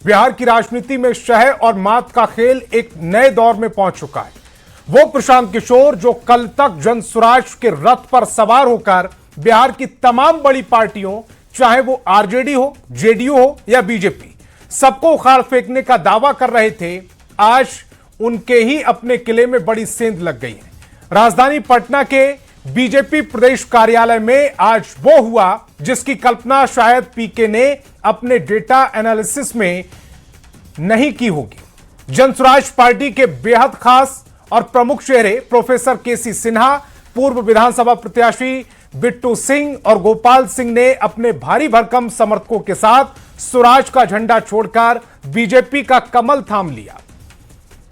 बिहार की राजनीति में शह और मात का खेल एक नए दौर में पहुंच चुका है। वो प्रशांत किशोर जो कल तक जनसुराज के रथ पर सवार होकर बिहार की तमाम बड़ी पार्टियों, चाहे वो आरजेडी हो, जेडीयू हो या बीजेपी, सबको उखाड़ फेंकने का दावा कर रहे थे, आज उनके ही अपने किले में बड़ी सेंध लग गई है। राजधानी पटना के बीजेपी प्रदेश कार्यालय में आज वो हुआ जिसकी कल्पना शायद पीके ने अपने डेटा एनालिसिस में नहीं की होगी। जनसुराज पार्टी के बेहद खास और प्रमुख चेहरे प्रोफेसर केसी सिन्हा, पूर्व विधानसभा प्रत्याशी बिट्टू सिंह और गोपाल सिंह ने अपने भारी भरकम समर्थकों के साथ स्वराज का झंडा छोड़कर बीजेपी का कमल थाम लिया।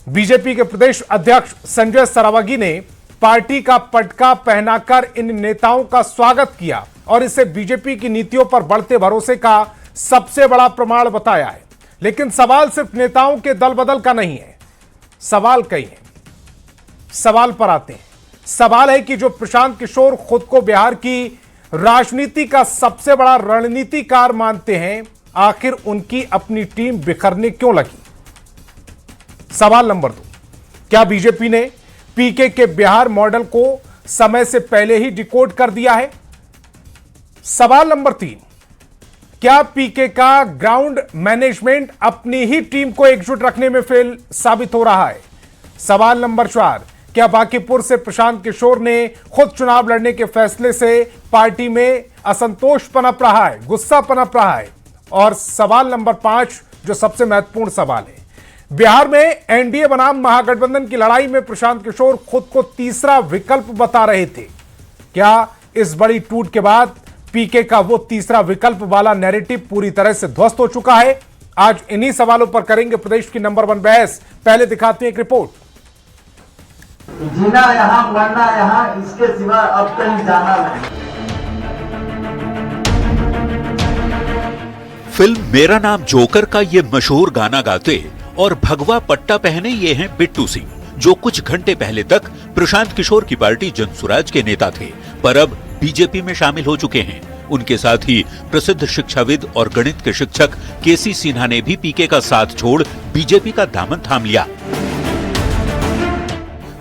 बीजेपी के प्रदेश अध्यक्ष संजय सरावगी ने पार्टी का पटका पहनाकर इन नेताओं का स्वागत किया और इसे बीजेपी की नीतियों पर बढ़ते भरोसे का सबसे बड़ा प्रमाण बताया है। लेकिन सवाल सिर्फ नेताओं के दल बदल का नहीं है, सवाल कई है। सवाल पर आते हैं। सवाल है कि जो प्रशांत किशोर खुद को बिहार की राजनीति का सबसे बड़ा रणनीतिकार मानते हैं, आखिर उनकी अपनी टीम बिखरने क्यों लगी? सवाल नंबर 2, क्या बीजेपी ने पीके के बिहार मॉडल को समय से पहले ही डिकोड कर दिया है? सवाल नंबर 3, क्या पीके का ग्राउंड मैनेजमेंट अपनी ही टीम को एकजुट रखने में फेल साबित हो रहा है? सवाल नंबर 4, क्या बांकीपुर से प्रशांत किशोर ने खुद चुनाव लड़ने के फैसले से पार्टी में असंतोष पनप रहा है, गुस्सा पनप रहा है? और सवाल नंबर 5 जो सबसे महत्वपूर्ण सवाल है, बिहार में एनडीए बनाम महागठबंधन की लड़ाई में प्रशांत किशोर खुद को तीसरा विकल्प बता रहे थे। क्या इस बड़ी टूट के बाद पीके का वो तीसरा विकल्प वाला नैरेटिव पूरी तरह से ध्वस्त हो चुका है? आज इन्हीं सवालों पर करेंगे प्रदेश की नंबर 1 बहस। पहले दिखाते हैं एक रिपोर्ट। जीना यहाँ, मरना यहाँ, इसके सिवा अब कहीं जाना नहीं। फिल्म मेरा नाम जोकर का ये मशहूर गाना गाते और भगवा पट्टा पहने ये हैं बिट्टू सिंह, जो कुछ घंटे पहले तक प्रशांत किशोर की पार्टी जनसुराज के नेता थे, पर अब बीजेपी में शामिल हो चुके हैं। उनके साथ ही प्रसिद्ध शिक्षाविद और गणित के शिक्षक केसी सिन्हा ने भी पीके का साथ छोड़ बीजेपी का दामन थाम लिया।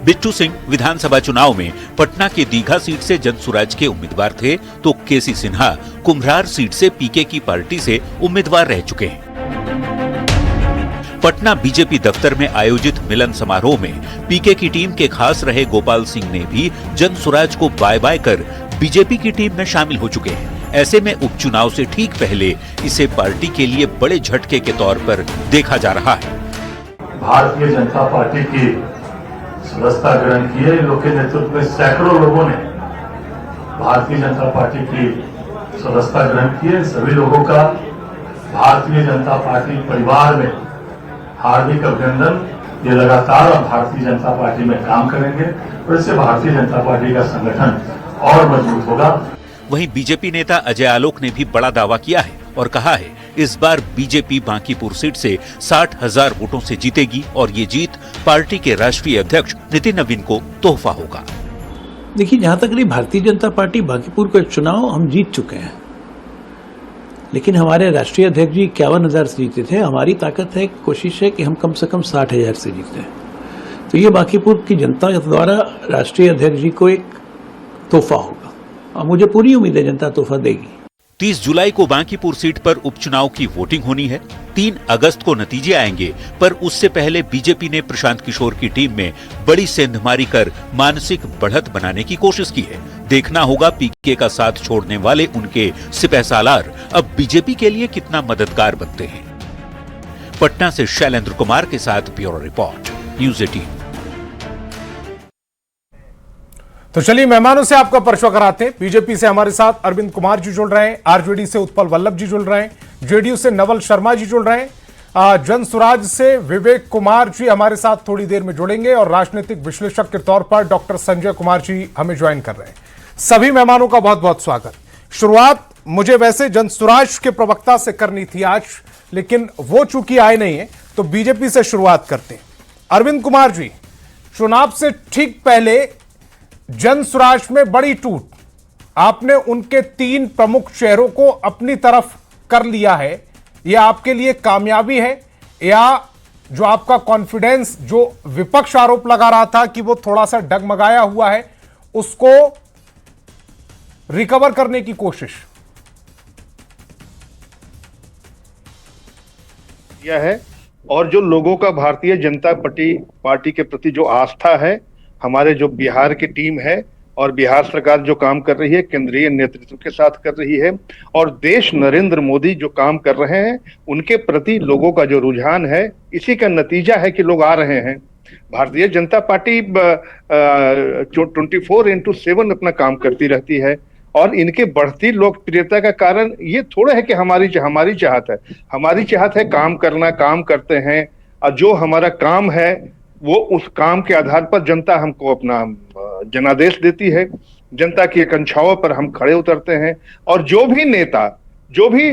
बिट्टू सिंह विधानसभा चुनाव में पटना के दीघा सीट से जनसुराज के उम्मीदवार थे, तो केसी सिन्हा कुम्भरार सीट से पीके की पार्टी से उम्मीदवार रह चुके हैं। पटना बीजेपी दफ्तर में आयोजित मिलन समारोह में पीके की टीम के खास रहे गोपाल सिंह ने भी जनसुराज को बाय बाय कर बीजेपी की टीम में शामिल हो चुके हैं। ऐसे में उपचुनाव से ठीक पहले इसे पार्टी के लिए बड़े झटके के तौर पर देखा जा रहा है। भारतीय जनता पार्टी की सदस्यता ग्रहण की है। इन लोग के नेतृत्व में सैकड़ों लोगों ने भारतीय जनता पार्टी की सदस्यता ग्रहण की है। सभी लोगों का भारतीय जनता पार्टी परिवार में हार्दिक अभिनंदन। ये लगातार भारतीय जनता पार्टी में काम करेंगे और इससे भारतीय जनता पार्टी का संगठन और मजबूत होगा। वहीं बीजेपी नेता अजय आलोक ने भी बड़ा दावा किया है और कहा है इस बार बीजेपी बांकीपुर सीट से 60,000 वोटों से जीतेगी और ये जीत पार्टी के राष्ट्रीय अध्यक्ष नितिन नवीन को तोहफा होगा। देखिए, जहां तक रही भारतीय जनता पार्टी, बांकीपुर का चुनाव हम जीत चुके हैं, लेकिन हमारे राष्ट्रीय अध्यक्ष जी 51,000 से जीते थे। हमारी ताकत है, कोशिश है कि हम कम से कम 60,000 से जीते। तो ये बांकीपुर की जनता द्वारा राष्ट्रीय अध्यक्ष जी को एक तोहफा होगा और मुझे पूरी उम्मीद है जनता तोहफा देगी। 30 जुलाई को बांकीपुर सीट पर उपचुनाव की वोटिंग होनी है। 3 अगस्त को नतीजे आएंगे, पर उससे पहले बीजेपी ने प्रशांत किशोर की टीम में बड़ी सेंधमारी कर मानसिक बढ़त बनाने की कोशिश की है। देखना होगा पीके का साथ छोड़ने वाले उनके सिपहसालार अब बीजेपी के लिए कितना मददगार बनते हैं। पटना से शैलेंद्र कुमार के साथ ब्यूरो रिपोर्ट, न्यूज़ 18। तो चलिए मेहमानों से आपका परिचय कराते हैं। बीजेपी से हमारे साथ अरविंद कुमार जी जुड़ रहे हैं, आरजेडी से उत्पल वल्लभ जी जुड़ रहे हैं, जेडीयू से नवल शर्मा जी जुड़ रहे हैं, जनसुराज से विवेक कुमार जी हमारे साथ थोड़ी देर में जुड़ेंगे और राजनीतिक विश्लेषक के तौर पर डॉक्टर संजय कुमार जी हमें ज्वाइन कर रहे हैं। सभी मेहमानों का बहुत बहुत स्वागत। शुरुआत मुझे वैसे जनसुराज के प्रवक्ता से करनी थी आज, लेकिन वो चूंकि आए नहीं है तो बीजेपी से शुरुआत करते हैं। अरविंद कुमार जी, चुनाव से ठीक पहले जनसुराज में बड़ी टूट, आपने उनके 3 प्रमुख चेहरों को अपनी तरफ कर लिया है, ये आपके लिए कामयाबी है, या जो आपका कॉन्फिडेंस जो विपक्ष आरोप लगा रहा था कि वो थोड़ा सा डगमगाया हुआ है, उसको रिकवर करने की कोशिश? किया है। और जो लोगों का भारतीय जनता पार्टी के प्रति जो आस्था है, हमारे जो बिहार की टीम है और बिहार सरकार जो काम कर रही है केंद्रीय नेतृत्व के साथ कर रही है, और देश नरेंद्र मोदी जो काम कर रहे हैं उनके प्रति लोगों का जो रुझान है, इसी का नतीजा है कि लोग आ रहे हैं। भारतीय जनता पार्टी 24/7 अपना काम करती रहती है, और इनके बढ़ती लोकप्रियता का कारण ये थोड़ा है कि हमारी चाहत है। हमारी चाहत है काम करना, काम करते हैं, और जो हमारा काम है वो उस काम के आधार पर जनता हमको अपना जनादेश देती है। जनता की आकांक्षाओं पर हम खड़े उतरते हैं, और जो भी नेता, जो भी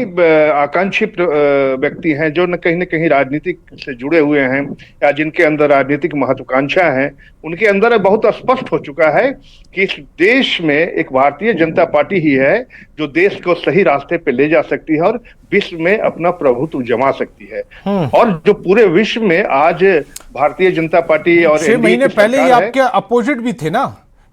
आकांक्षी व्यक्ति हैं, जो न कहीं राजनीति से जुड़े हुए हैं या जिनके अंदर राजनीतिक महत्वाकांक्षा है, उनके अंदर बहुत स्पष्ट हो चुका है कि इस देश में एक भारतीय जनता पार्टी ही है जो देश को सही रास्ते पे ले जा सकती है और विश्व में अपना प्रभुत्व जमा सकती है। और जो पूरे विश्व में आज भारतीय जनता पार्टी और 6 महीने पहले ही आपके अपोजिट भी थे ना,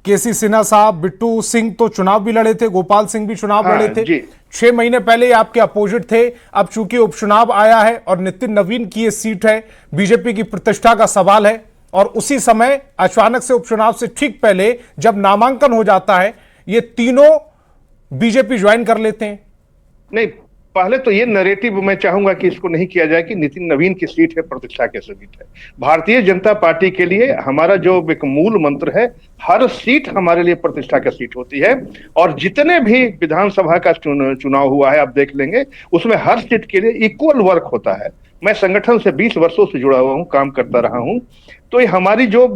केसी सिन्हा साहब, बिट्टू सिंह तो चुनाव भी लड़े थे, गोपाल सिंह भी चुनाव लड़े थे। 6 महीने पहले ही आपके अपोजिट थे। अब चूंकि उपचुनाव आया है और नितिन नवीन की ये सीट है, बीजेपी की प्रतिष्ठा का सवाल है, और उसी समय अचानक से उपचुनाव से ठीक पहले जब नामांकन हो जाता है, ये तीनों बीजेपी ज्वाइन कर लेते हैं। नहीं, पहले तो ये नैरेटिव मैं चाहूंगा कि इसको नहीं किया जाए कि नितिन नवीन की सीट है, प्रतिष्ठा की सीट है। भारतीय जनता पार्टी के लिए हमारा जो एक मूल मंत्र है, हर सीट हमारे लिए प्रतिष्ठा की सीट होती है, और जितने भी विधानसभा का चुनाव हुआ है आप देख लेंगे, उसमें हर सीट के लिए इक्वल वर्क होता है। मैं संगठन से 20 वर्षों से जुड़ा हुआ हूं, काम करता रहा हूं, तो ये हमारी जो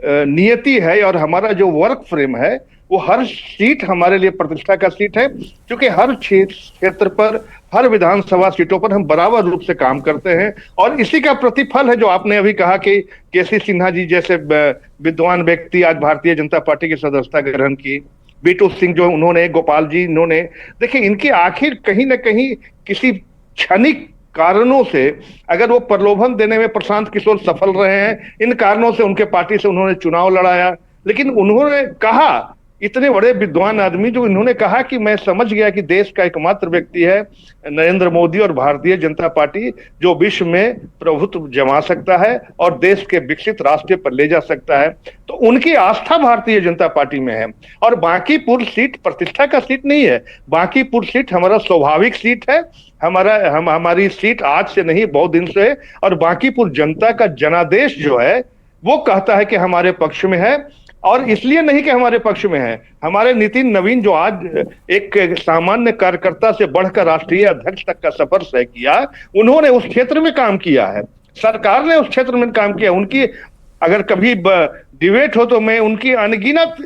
नियति है और हमारा जो वर्क फ्रेम है, वो हर सीट हमारे लिए प्रतिष्ठा का सीट है, क्योंकि हर क्षेत्र पर, हर विधानसभा सीटों पर हम बराबर रूप से काम करते हैं। और इसी का प्रतिफल है जो आपने अभी कहा कि केसी सिन्हा जी जैसे विद्वान व्यक्ति आज भारतीय जनता पार्टी की सदस्यता ग्रहण की, बिट्टू सिंह जो उन्होंने, गोपाल जी इन्होंने, देखिए इनकी आखिर कहीं ना कहीं किसी क्षणिक कारणों से, अगर वो प्रलोभन देने में प्रशांत किशोर सफल रहे हैं, इन कारणों से उनके पार्टी से उन्होंने चुनाव लड़ाया, लेकिन उन्होंने कहा, इतने बड़े विद्वान आदमी जो इन्होंने कहा कि मैं समझ गया कि देश का एकमात्र व्यक्ति है नरेंद्र मोदी और भारतीय जनता पार्टी जो विश्व में प्रभुत्व जमा सकता है और देश के विकसित रास्ते पर ले जा सकता है। तो उनकी आस्था भारतीय जनता पार्टी में है। और बांकीपुर सीट प्रतिष्ठा का सीट नहीं है, बांकीपुर सीट हमारा स्वाभाविक सीट है, हमारी सीट आज से नहीं बहुत दिन से है, और बांकीपुर जनता का जनादेश जो है वो कहता है कि हमारे पक्ष में है। और इसलिए नहीं कि हमारे पक्ष में है, हमारे नितिन नवीन जो आज एक सामान्य कार्यकर्ता से बढ़कर राष्ट्रीय अध्यक्ष तक का सफर तय किया, उन्होंने उस क्षेत्र में काम किया है, सरकार ने उस क्षेत्र में काम किया। उनकी अगर कभी डिबेट हो तो मैं उनकी अनगिनत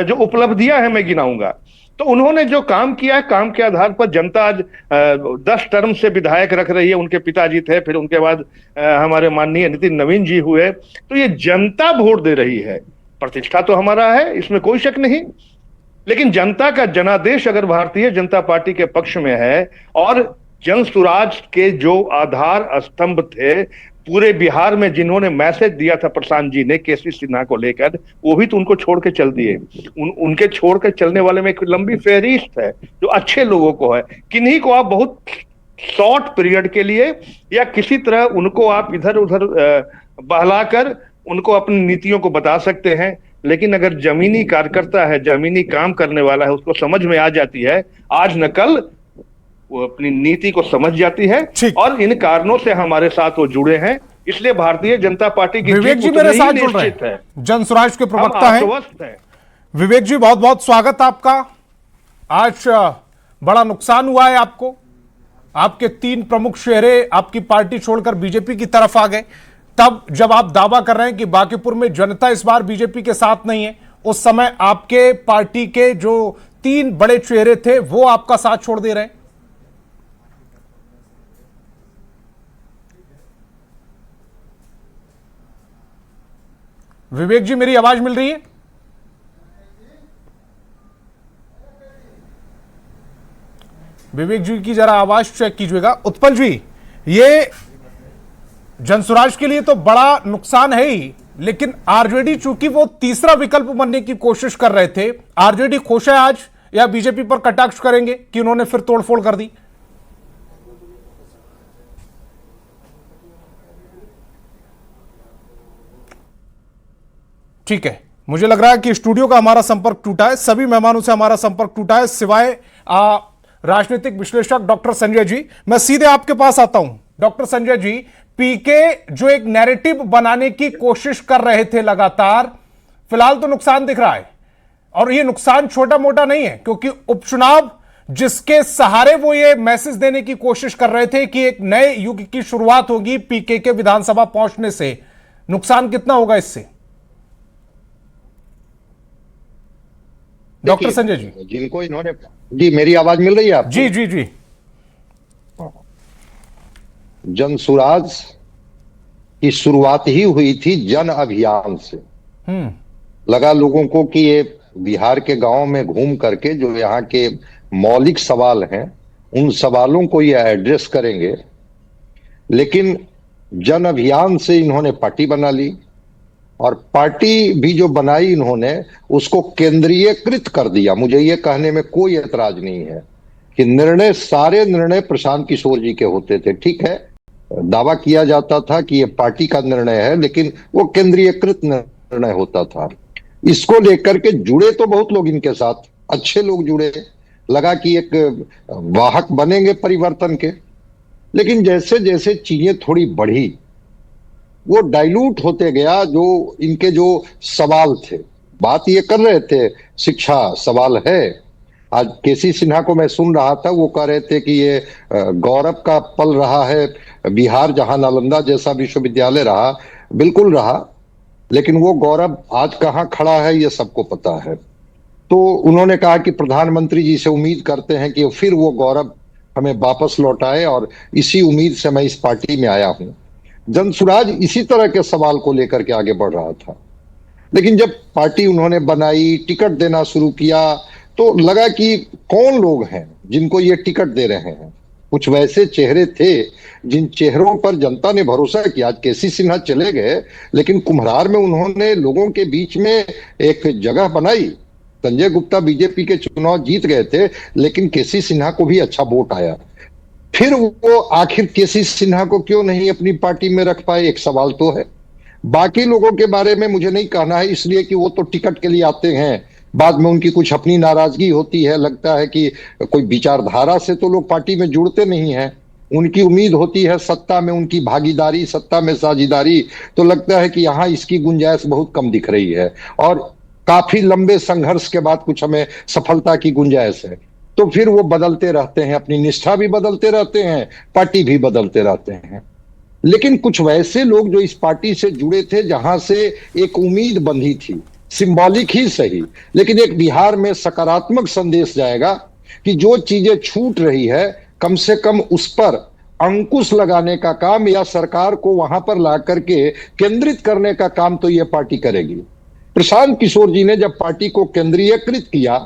जो उपलब्धियां हैं मैं गिनाऊंगा। तो उन्होंने जो काम किया है, काम के आधार पर जनता आज 10 टर्म से विधायक रख रही है। उनके पिताजी थे, फिर उनके बाद हमारे माननीय नितिन नवीन जी हुए, तो ये जनता वोट दे रही है। प्रतिष्ठा तो हमारा है, इसमें कोई शक नहीं, लेकिन जनता का जनादेश अगर भारतीय जनता पार्टी के पक्ष में है, और जन सुराज के जो आधार स्तंभ थे पूरे बिहार में, जिन्होंने मैसेज दिया था प्रशांत जी ने केसी सिन्हा को लेकर, वो भी तो उनको छोड़ के चल दिए। उनके छोड़ के चलने वाले में एक लंबी फहरिस्त है जो अच्छे लोगों को है। किन्हीं को आप बहुत शॉर्ट पीरियड के लिए या किसी तरह उनको आप इधर उधर बहलाकर उनको अपनी नीतियों को बता सकते हैं, लेकिन अगर जमीनी कार्यकर्ता है, जमीनी काम करने वाला है, उसको समझ में आ जाती है आज न कल, वो अपनी नीति को समझ जाती है। और इन कारणों से हमारे साथ वो जुड़े हैं, इसलिए भारतीय जनता पार्टी की विवेक जी मेरे साथ जुड़ रहे हैं, जन स्वराज के प्रवक्ता हैं। विवेक जी बहुत बहुत स्वागत आपका। आज बड़ा नुकसान हुआ है आपको, आपके 3 प्रमुख चेहरे आपकी पार्टी छोड़कर बीजेपी की तरफ आ गए। तब जब आप दावा कर रहे हैं कि बांकीपुर में जनता इस बार बीजेपी के साथ नहीं है, उस समय आपके पार्टी के जो 3 बड़े चेहरे थे वो आपका साथ छोड़ दे रहे हैं। विवेक जी मेरी आवाज मिल रही है? विवेक जी की जरा आवाज चेक कीजिएगा। उत्पल जी, ये जनसुराज के लिए तो बड़ा नुकसान है ही, लेकिन आरजेडी चूंकि वो तीसरा विकल्प बनने की कोशिश कर रहे थे, आरजेडी खुश है आज या बीजेपी पर कटाक्ष करेंगे कि उन्होंने फिर तोड़फोड़ कर दी? ठीक है, मुझे लग रहा है कि स्टूडियो का हमारा संपर्क टूटा है, सभी मेहमानों से हमारा संपर्क टूटा है सिवाय राजनीतिक विश्लेषक डॉक्टर संजय जी। मैं सीधे आपके पास आता हूं। डॉक्टर संजय जी, पीके जो एक नैरेटिव बनाने की कोशिश कर रहे थे लगातार, फिलहाल तो नुकसान दिख रहा है, और ये नुकसान छोटा मोटा नहीं है, क्योंकि उपचुनाव जिसके सहारे वो ये मैसेज देने की कोशिश कर रहे थे कि एक नए युग की शुरुआत होगी पीके के विधानसभा पहुंचने से, नुकसान कितना होगा इससे? डॉक्टर संजय जी, जिनको इन्होंने, जी मेरी आवाज मिल रही है आपको? जी जी जी। जनसुराज की शुरुआत ही हुई थी जन अभियान से। लगा लोगों को कि ये बिहार के गांव में घूम करके जो यहाँ के मौलिक सवाल हैं उन सवालों को ये एड्रेस करेंगे, लेकिन जन अभियान से इन्होंने पार्टी बना ली, और पार्टी भी जो बनाई इन्होंने उसको केंद्रीयकृत कर दिया। मुझे ये कहने में कोई एतराज नहीं है कि सारे निर्णय प्रशांत किशोर जी के होते थे। ठीक है, दावा किया जाता था कि ये पार्टी का निर्णय है, लेकिन वो केंद्रीयकृत निर्णय होता था। इसको लेकर के जुड़े तो बहुत लोग इनके साथ, अच्छे लोग जुड़े, लगा कि एक वाहक बनेंगे परिवर्तन के। लेकिन जैसे जैसे चीजें थोड़ी बढ़ी, वो डाइल्यूट होते गया। जो इनके जो सवाल थे, बात ये कर रहे थे शिक्षा सवाल है। आज केसी सिन्हा को मैं सुन रहा था, वो कह रहे थे कि ये गौरव का पल रहा है बिहार, जहां नालंदा जैसा विश्वविद्यालय रहा, बिल्कुल रहा, लेकिन वो गौरव आज कहां खड़ा है ये सबको पता है। तो उन्होंने कहा कि प्रधानमंत्री जी से उम्मीद करते हैं कि फिर वो गौरव हमें वापस लौटाए, और इसी उम्मीद से मैं इस पार्टी में आया हूं। जनसुराज इसी तरह के सवाल को लेकर के आगे बढ़ रहा था, लेकिन जब पार्टी उन्होंने बनाई, टिकट देना शुरू किया, तो लगा कि कौन लोग हैं जिनको ये टिकट दे रहे हैं। कुछ वैसे चेहरे थे जिन चेहरों पर जनता ने भरोसा किया। आज केसी सिन्हा चले गए, लेकिन कुम्हरार में उन्होंने लोगों के बीच में एक जगह बनाई। संजय गुप्ता बीजेपी के चुनाव जीत गए थे, लेकिन केसी सिन्हा को भी अच्छा वोट आया। फिर वो आखिर केसी सिन्हा को क्यों नहीं अपनी पार्टी में रख पाए, एक सवाल तो है। बाकी लोगों के बारे में मुझे नहीं कहना है, इसलिए कि वो तो टिकट के लिए आते हैं, बाद में उनकी कुछ अपनी नाराजगी होती है, लगता है कि कोई विचारधारा से तो लोग पार्टी में जुड़ते नहीं हैं। उनकी उम्मीद होती है सत्ता में उनकी भागीदारी, सत्ता में साझेदारी, तो लगता है कि यहाँ इसकी गुंजाइश बहुत कम दिख रही है, और काफी लंबे संघर्ष के बाद कुछ हमें सफलता की गुंजाइश है। तो फिर वो बदलते रहते हैं, अपनी निष्ठा भी बदलते रहते हैं, पार्टी भी बदलते रहते हैं। लेकिन कुछ वैसे लोग जो इस पार्टी से जुड़े थे, जहां से एक उम्मीद बंधी थी, सिंबॉलिक ही सही, लेकिन एक बिहार में सकारात्मक संदेश जाएगा कि जो चीजें छूट रही है कम से कम उस पर अंकुश लगाने का काम, या सरकार को वहां पर ला करके केंद्रित करने का काम तो यह पार्टी करेगी। प्रशांत किशोर जी ने जब पार्टी को केंद्रीयकृत किया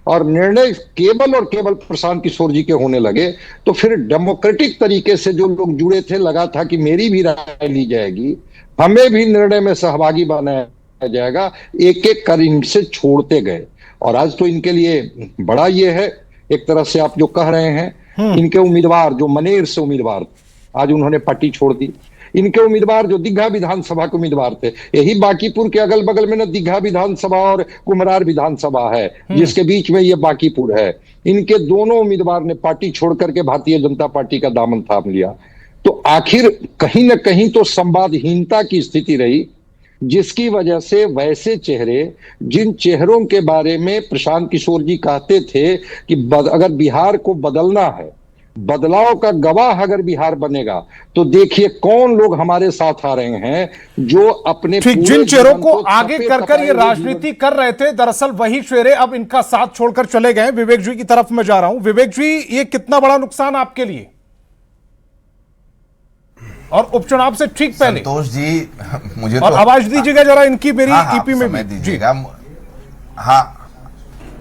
और निर्णय केवल और केवल प्रशांत किशोर जी के होने लगे, तो फिर डेमोक्रेटिक तरीके से जो लोग जुड़े थे, लगा था कि मेरी भी राय ली जाएगी, हमें भी निर्णय में सहभागी बनाया जाएगा। एक एक कर इनसे छोड़ते गए, और आज तो इनके लिए बड़ा ये है, एक तरह से आप जो कह रहे हैं, इनके उम्मीदवार जो मनेर से उम्मीदवार, आज उन्होंने पार्टी छोड़ दी। इनके उम्मीदवार जो दीघा विधानसभा के उम्मीदवार थे, यही बांकीपुर के अगल बगल में ना दीघा विधानसभा और कुम्हरार विधानसभा है, जिसके बीच में ये बांकीपुर है। इनके दोनों उम्मीदवार ने पार्टी छोड़ करके भारतीय जनता पार्टी का दामन थाम लिया। तो आखिर कहीं ना कहीं तो संवादहीनता की स्थिति रही, जिसकी वजह से वैसे चेहरे, जिन चेहरों के बारे में प्रशांत किशोर जी कहते थे कि अगर बिहार को बदलना है, बदलाव का गवाह अगर बिहार बनेगा, तो देखिए कौन लोग हमारे साथ आ रहे हैं, जो अपने ठीक जिन चेहरों को आगे कर ये राजनीति कर रहे थे, दरअसल वही चेहरे अब इनका साथ छोड़कर चले गए। विवेक जी की तरफ मैं जा रहा हूं। विवेक जी, ये कितना बड़ा नुकसान आपके लिए, और उपचुनाव से ठीक पहले? संतोष जी, मुझे और तो आवाज दीजिएगा जरा इनकी, मेरी हाँ, ईपी में भी दीजिएगा। हाँ,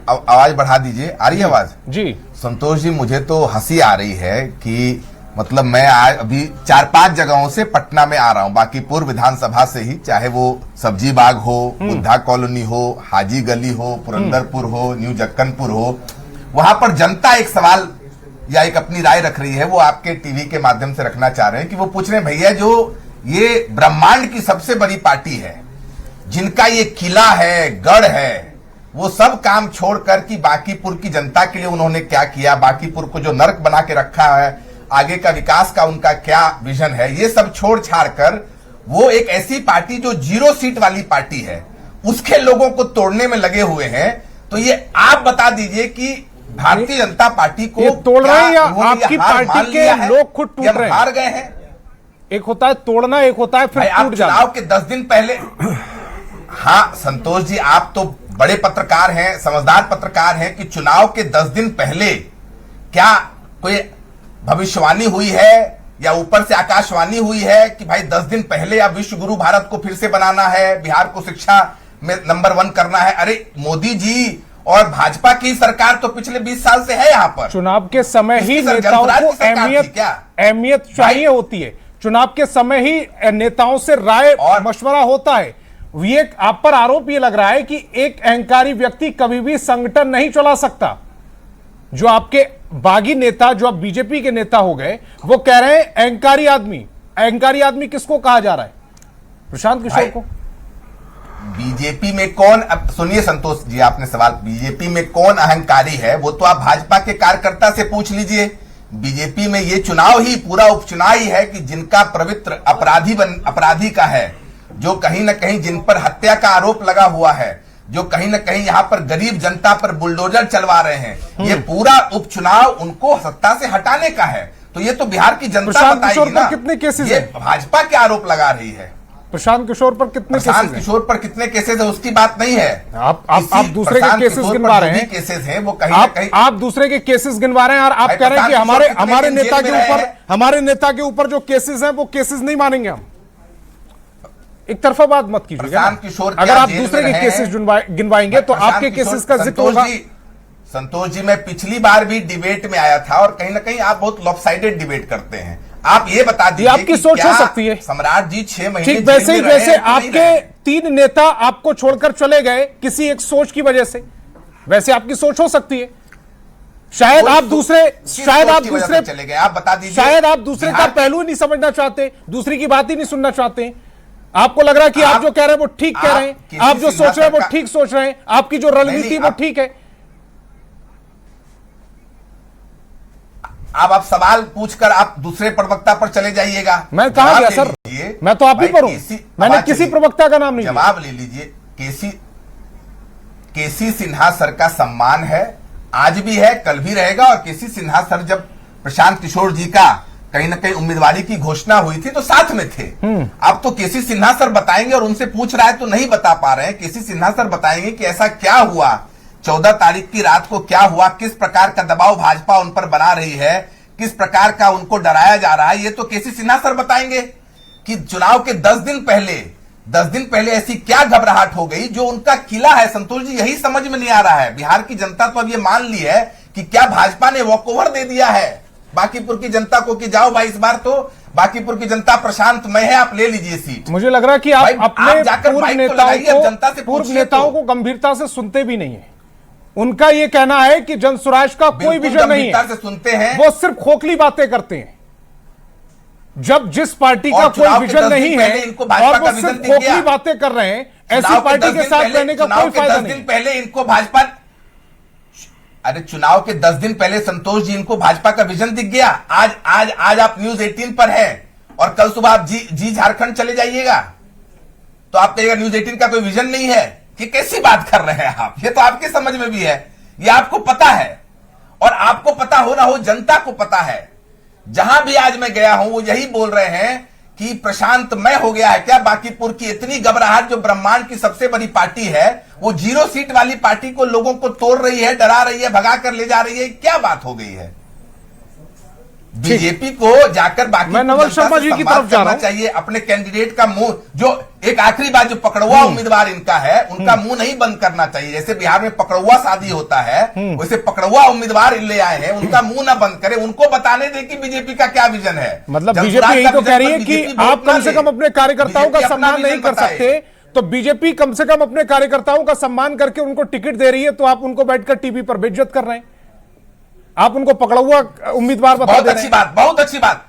आवाज बढ़ा दीजिए, आ रही है आवाज? जी संतोष जी, मुझे तो हंसी आ रही है कि मतलब मैं आज अभी 4-5 जगहों से पटना में आ रहा हूं, बाकी पूर्व विधानसभा से ही, चाहे वो सब्जी बाग हो, बुद्धा कॉलोनी हो, हाजी गली हो, पुरंदरपुर हो, न्यू जक्कनपुर हो, वहां पर जनता एक सवाल या एक अपनी राय रख रही है, वो आपके टीवी के माध्यम से रखना चाह रहे हैं कि वो पूछ रहे हैं, भैया जो ये ब्रह्मांड की सबसे बड़ी पार्टी है, जिनका ये किला है, गढ़ है, वो सब काम छोड़कर कि बांकीपुर की जनता के लिए उन्होंने क्या किया, बांकीपुर को जो नर्क बना के रखा है, आगे का विकास का उनका क्या विजन है, ये सब छोड़ छाड़ कर वो एक ऐसी पार्टी जो 0 सीट वाली पार्टी है, उसके लोगों को तोड़ने में लगे हुए हैं। तो ये आप बता दीजिए कि भारतीय जनता पार्टी को ये तोड़ रहे हैं या उन्होंने आपकी ये हार मान पार्टी लिया के है, लोग खुद टूट या रहे हैं? हार गए हैं। एक होता है तोड़ना, एक होता है फिर भाई, आप टूट जाना। चुनाव के 10 दिन पहले, हाँ संतोष जी, आप तो बड़े पत्रकार हैं, समझदार पत्रकार हैं, कि चुनाव के 10 दिन पहले क्या कोई भविष्यवाणी हुई है या ऊपर से आकाशवाणी हुई है कि भाई 10 दिन पहले अब विश्व गुरु भारत को फिर से बनाना है, बिहार को शिक्षा में नंबर 1 करना है? अरे मोदी जी और भाजपा की सरकार तो पिछले 20 साल से है यहाँ पर। चुनाव के समय ही इसकी नेताओं जनसुराज को की सरकार थी क्या? अहमियत चाहिए होती है। चुनाव के समय ही नेताओं से राय और मशवरा होता है। ये आप पर आरोप ये लग रहा है कि एक अहंकारी व्यक्ति कभी भी संगठन नहीं चला सकता। जो आपके बागी नेता, जो अब बीजेपी के नेता हो गए, वो कह रहे हैं अहंकारी आदमी। अहंकारी आदमी किसको कहा जा रहा है? प्रशांत किशोर को। बीजेपी में कौन, अब सुनिए संतोष जी, आपने सवाल, बीजेपी में कौन अहंकारी है वो तो आप भाजपा के कार्यकर्ता से पूछ लीजिए। बीजेपी में ये चुनाव ही पूरा उपचुनाव ही है कि जिनका पवित्र अपराधी का है, जो कहीं ना कहीं जिन पर हत्या का आरोप लगा हुआ है, जो कहीं ना कहीं यहाँ पर गरीब जनता पर बुलडोजर चलवा रहे हैं, ये पूरा उपचुनाव उनको सत्ता से हटाने का है। तो ये तो बिहार की जनता बताएगी ना। कितने केसेस ये भाजपा के आरोप लगा रही है। प्रशांत किशोर पर कितने केसेस प्रशांत किशोर पर कितने केसेस है उसकी बात नहीं है। आप दूसरे के केसेस गिनवा रहे हैं। केसेस हैं वो कहीं ना कहीं आप दूसरे के केसेस गिनवा रहे हैं और आप कह रहे हैं कि हमारे नेता के ऊपर जो केसेस हैं वो केसेस नहीं मानेंगे हम। एक तरफा बात मत कीजिए। प्रशांत किशोर अगर आप दूसरे के केसेस गिनवाएंगे तो आपके केसेस का जिक्र होगा। संतोष जी, मैं पिछली बार भी डिबेट में आया था और कहीं ना कहीं आप बहुत लॉपसाइडेड डिबेट करते हैं। आप ये बता दीजिए, आपकी सोच हो सकती है सम्राट जी 6 महीने ठीक वैसे ही जैसे आपके 3 नेता आपको छोड़कर चले गए किसी एक सोच की वजह से, वैसे आपकी सोच हो सकती है। शायद आप दूसरे चले गए। आप बता दीजिए, शायद आप दूसरे का पहलू नहीं समझना चाहते, दूसरी की बात ही नहीं सुनना चाहते। आपको लग रहा है कि आप जो कह रहे हैं वो ठीक कह रहे हैं, आप जो सोच रहे हैं वो ठीक सोच रहे हैं, आपकी जो रणनीति वो ठीक है। अब आप सवाल पूछकर आप दूसरे प्रवक्ता पर चले जाइएगा। मैं कहा गया सर, मैं तो आप ही पर हूं, मैंने किसी प्रवक्ता का नाम नहीं लिया। जवाब ले लीजिए। केसी सिन्हा सर का सम्मान है, आज भी है, कल भी रहेगा। और केसी सिन्हा सर जब प्रशांत किशोर जी का कहीं ना कहीं उम्मीदवारी की घोषणा हुई थी तो साथ में थे। अब तो केसी सिन्हा सर बताएंगे, और उनसे पूछ रहा है तो नहीं बता पा रहे हैं। केसी सिन्हा सर बताएंगे कि ऐसा क्या हुआ, 14 तारीख की रात को क्या हुआ, किस प्रकार का दबाव भाजपा उन पर बना रही है, किस प्रकार का उनको डराया जा रहा है। ये तो केसी सिन्हा सर बताएंगे कि चुनाव के 10 दिन पहले ऐसी क्या घबराहट हो गई जो उनका किला है। संतोष जी, यही समझ में नहीं आ रहा है। बिहार की जनता तो अब ये मान ली है कि क्या भाजपा ने वॉकओवर दे दिया है बांकीपुर की जनता को कि जाओ भाई, इस बार तो बांकीपुर की जनता प्रशांत में है, आप ले लीजिए सीट। मुझे लग रहा है कि आप अपने जाकर पूर्व नेताओं को गंभीरता से सुनते भी नहीं है। उनका यह कहना है कि जन स्वराज का कोई विजन नहीं है, से सुनते हैं, वो सिर्फ खोखली बातें करते हैं। जब जिस पार्टी का कोई विजन नहीं है और वो सिर्फ खोखली बातें कर रहे हैं, ऐसी पार्टी के साथ रहने का कोई फायदा नहीं। 10 दिन पहले इनको भाजपा, अरे चुनाव के 10 दिन पहले संतोष जी इनको भाजपा का विजन दिख गया। आज आप न्यूज 18 पर हैं और कल सुबह आप जी झारखंड चले जाइएगा तो आप कहिएगा न्यूज 18 का कोई विजन नहीं है। कि कैसी बात कर रहे हैं आप? ये तो आपके समझ में भी है, ये आपको पता है, और आपको पता हो ना हो जनता को पता है। जहां भी आज मैं गया हूं वो यही बोल रहे हैं कि प्रशांत मय हो गया है क्या बांकीपुर की इतनी घबराहट, जो ब्रह्मांड की सबसे बड़ी पार्टी है वो 0 सीट वाली पार्टी को लोगों को तोड़ रही है, डरा रही है, भगा कर ले जा रही है। क्या बात हो गई है? बीजेपी को जाकर बाकी मैं नवल शर्मा जी की तरफ जा रहा हूं। चाहिए, अपने कैंडिडेट का मुंह, जो एक आखिरी बात, जो पकड़ुआ उम्मीदवार इनका है उनका मुंह नहीं बंद करना चाहिए। जैसे बिहार में पकड़ुआ शादी होता है, वैसे पकड़ुआ उम्मीदवार ले आए हैं, उनका मुंह ना बंद करे, उनको बताने दे कि बीजेपी का क्या विजन है। मतलब बीजेपी यही तो कह रही है कि आप कम से कम अपने कार्यकर्ताओं का सम्मान नहीं कर सकते, तो बीजेपी कम से कम अपने कार्यकर्ताओं का सम्मान करके उनको टिकट दे रही है, तो आप उनको बैठकर टीवी पर बेइज्जत कर रहे हैं, आप उनको पकड़ा उम्मीदवार बता बहुत दे अच्छी रहे हैं। बात, बहुत अच्छी बात।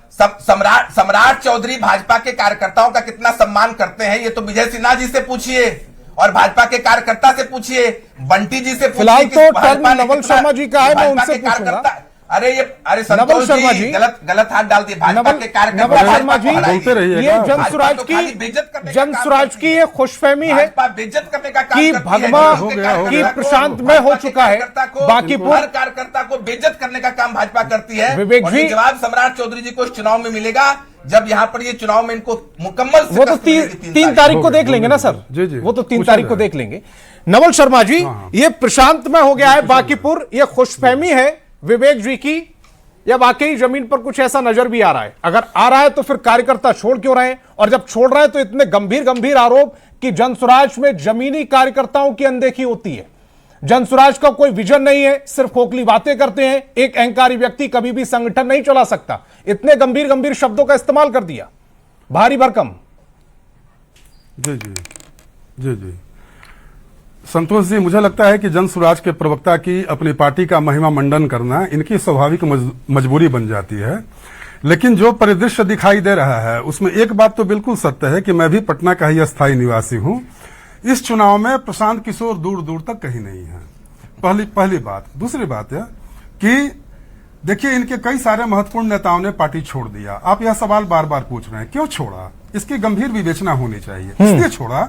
सम्राट चौधरी भाजपा के कार्यकर्ताओं का कितना सम्मान करते हैं, ये तो विजय सिन्हा जी से पूछिए और भाजपा के कार्यकर्ता से पूछिए, बंटी जी से पूछिए। फिलहाल तो टर्म नवल शर्मा जी का है, मैं उनसे पूछूंगा। अरे नवल संतोष शर्मा जी जी गलत हाथ डाल दिए भाजपा के कार्यकर्ता। नवल शर्मा जी, बोलते रहिएगा। ये जनसुराज की ये खुशफहमी है बेइज्जत करने का काम कि भगवा की प्रशांत में हो चुका है, बांकीपुर हर कार्यकर्ता को बेइज्जत करने का काम भाजपा करती है। विवेक और जी, ये जवाब सम्राट चौधरी जी को इस चुनाव में मिलेगा, जब यहाँ पर ये चुनाव में इनको मुकम्मल वो तो 3 तारीख को देख लेंगे ना सर, वो तो 3 तारीख को देख लेंगे। नवल शर्मा जी, ये प्रशांत में हो गया है बांकीपुर, ये खुशफहमी है विवेक जी की, या वाकई जमीन पर कुछ ऐसा नजर भी आ रहा है? अगर आ रहा है तो फिर कार्यकर्ता छोड़ क्यों रहे हैं, और जब छोड़ रहे हैं तो इतने गंभीर आरोप कि जनसुराज में जमीनी कार्यकर्ताओं की अनदेखी होती है, जनसुराज का कोई विजन नहीं है, सिर्फ खोखली बातें करते हैं, एक अहंकारी व्यक्ति कभी भी संगठन नहीं चला सकता, इतने गंभीर शब्दों का इस्तेमाल कर दिया, भारी भरकम। जी जी जी जी संतोष जी, मुझे लगता है कि जनसुराज के प्रवक्ता की अपनी पार्टी का महिमा मंडन करना इनकी स्वाभाविक मजबूरी बन जाती है। लेकिन जो परिदृश्य दिखाई दे रहा है उसमें एक बात तो बिल्कुल सत्य है कि मैं भी पटना का ही अस्थायी निवासी हूं। इस चुनाव में प्रशांत किशोर दूर दूर तक कहीं नहीं है, पहली बात। दूसरी बात है कि देखिए, इनके कई सारे महत्वपूर्ण नेताओं ने पार्टी छोड़ दिया। आप यह सवाल बार बार पूछ रहे हैं, क्यों छोड़ा? इसकी गंभीर विवेचना होनी चाहिए। इसलिए छोड़ा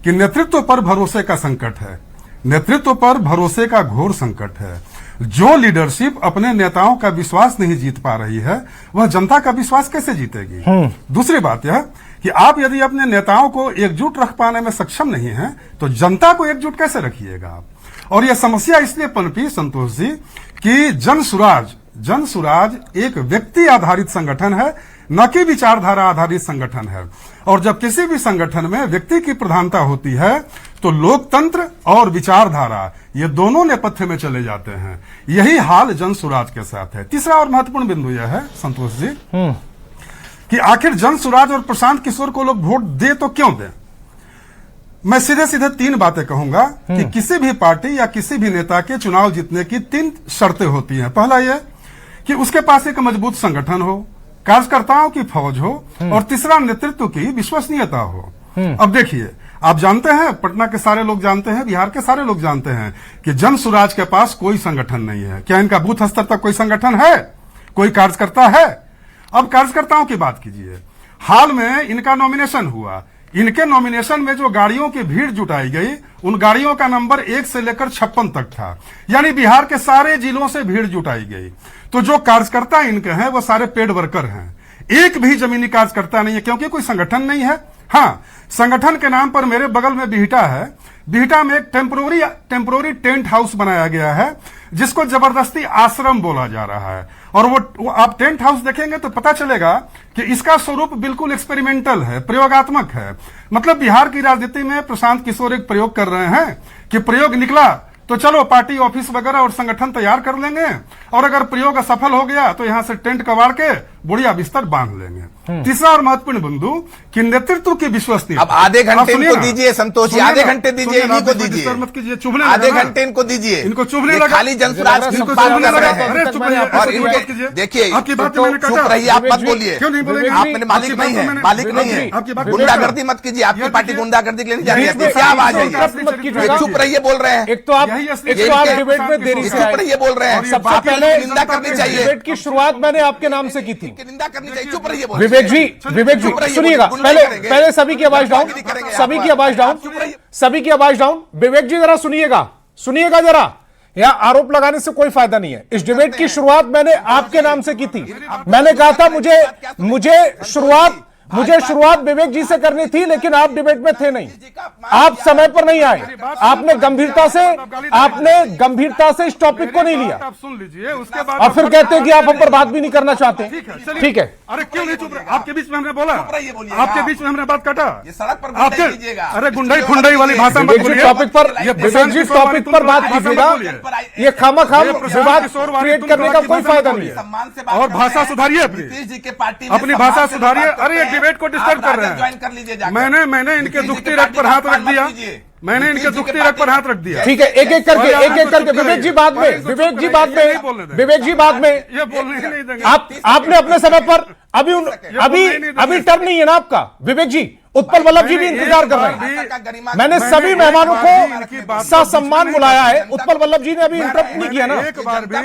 कि नेतृत्व पर भरोसे का संकट है, नेतृत्व पर भरोसे का घोर संकट है। जो लीडरशिप अपने नेताओं का विश्वास नहीं जीत पा रही है, वह जनता का विश्वास कैसे जीतेगी? दूसरी बात यह कि आप यदि अपने नेताओं को एकजुट रख पाने में सक्षम नहीं है, तो जनता को एकजुट कैसे रखिएगा आप? और यह समस्या इसलिए पनपी संतोष जी कि जनसुराज एक व्यक्ति आधारित संगठन है, न कि विचारधारा आधारित संगठन है। और जब किसी भी संगठन में व्यक्ति की प्रधानता होती है तो लोकतंत्र और विचारधारा ये दोनों नेपथ्य में चले जाते हैं। यही हाल जनसुराज के साथ है। तीसरा और महत्वपूर्ण बिंदु यह है संतोष जी कि आखिर जनसुराज और प्रशांत किशोर को लोग वोट दे तो क्यों दें? मैं सीधे 3 बातें कहूंगा कि किसी भी पार्टी या किसी भी नेता के चुनाव जीतने की 3 शर्तें होती हैं। पहला यह कि उसके पास एक मजबूत संगठन हो, कार्यकर्ताओं की फौज हो, और तीसरा नेतृत्व की विश्वसनीयता हो। अब देखिए, आप जानते हैं, पटना के सारे लोग जानते हैं, बिहार के सारे लोग जानते हैं कि जनसुराज के पास कोई संगठन नहीं है। क्या इनका बूथ स्तर तक कोई संगठन है? कोई कार्यकर्ता है? अब कार्यकर्ताओं की बात कीजिए। हाल में इनका नॉमिनेशन हुआ, इनके नॉमिनेशन में जो गाड़ियों की भीड़ जुटाई गई, उन गाड़ियों का नंबर 1 से लेकर 56 तक था, यानी बिहार के सारे जिलों से भीड़ जुटाई गई। तो जो कार्यकर्ता इनके हैं वो सारे पेड वर्कर हैं, एक भी जमीनी कार्यकर्ता नहीं है, क्योंकि कोई संगठन नहीं है। हाँ, संगठन के नाम पर मेरे बगल में बिहटा है, बिहटा में एक टेम्पोररी टेंट हाउस बनाया गया है जिसको जबरदस्ती आश्रम बोला जा रहा है। और वो आप टेंट हाउस देखेंगे तो पता चलेगा कि इसका स्वरूप बिल्कुल एक्सपेरिमेंटल है, प्रयोगात्मक है। मतलब बिहार की राजनीति में प्रशांत किशोर एक प्रयोग कर रहे हैं कि प्रयोग निकला तो चलो पार्टी ऑफिस वगैरह और संगठन तैयार कर लेंगे, और अगर प्रयोग असफल हो गया तो यहां से टेंट कबाड़ के बुढ़िया बिस्तर बांध लेंगे। तीसरा और महत्वपूर्ण बिंदु कि नेतृत्व की विश्वसनीयता। अब आधे घंटे इनको दीजिए संतोष जी, आधे घंटे दीजिए, इन्हीं को दीजिए, मत कीजिए, चुभने आधे घंटे इनको दीजिए, इनको चुभने लगा, खाली जनसुराज की बात कर रहे हैं। और इनके देखिए, आपकी बात मैंने चुप रहिए, आप मत बोलिए, क्यों नहीं बोलेंगे? आप मेरे मालिक नहीं है, मालिक नहीं है, गुंडागर्दी मत कीजिए, आपकी पार्टी गुंडागर्दी के लिए नहीं जा रही है। क्या आवाज है ये? चुप रहिए, बोल रहे हैं। एक तो आप डिबेट में देरी से चुप रहिए, बोल रहे हैं। सबसे पहले निंदा करनी चाहिए, डिबेट की शुरुआत मैंने आपके नाम से की थी। निंदा करनी चाहिए, चुप रहिए। विवेक जी सुनिएगा, पहले सभी की आवाज डाउन, सभी की आवाज डाउन, सभी की आवाज डाउन। विवेक जी जरा सुनिएगा जरा, यहां आरोप लगाने से कोई फायदा नहीं है। इस डिबेट की शुरुआत मैंने आपके नाम से की थी। मैंने कहा था मुझे शुरुआत विवेक जी से करनी थी, लेकिन आप डिबेट में थे नहीं, आप समय पर नहीं आए, आपने गंभीरता से इस टॉपिक को नहीं लिया। आप सुन लीजिए, उसके बाद और फिर कहते हैं कि आप हम पर बात भी नहीं करना चाहते। ठीक है, अरे क्यों नहीं चुप रहे? आपके बीच में हमने बोला, आपके बीच में हमने बात काटा, आपके अरे गुंडाई खुंडाई वाली भाषा मत बोलिए। टॉपिक पर विवेक जी टॉपिक पर बात कीजिएगा, ये खामखाम विवाद क्रिएट करने का कोई फायदा नहीं है। और भाषा सुधारिए, अपनी भाषा सुधारिए। अरे एक डिबेट को डिस्टर्ब कर रहे हैं। मैंने इनके दुखती रग पर हाथ रख दिया, मैंने इनके दुखती रग पर हाथ रख दिया। ठीक है, एक एक करके विवेक जी बाद में, विवेक जी बाद में ये बोलने ही नहीं देंगे। आपने अपने समय पर अभी टर्न नहीं है ना आपका। विवेक जी, उत्पल वल्लभ जी भी इंतजार कर रहे हैं। मैंने सभी मेहमानों को ससम्मान बुलाया है, उत्पल वल्लभ जी ने अभी इंटरप्ट नहीं किया ना। एक बार भी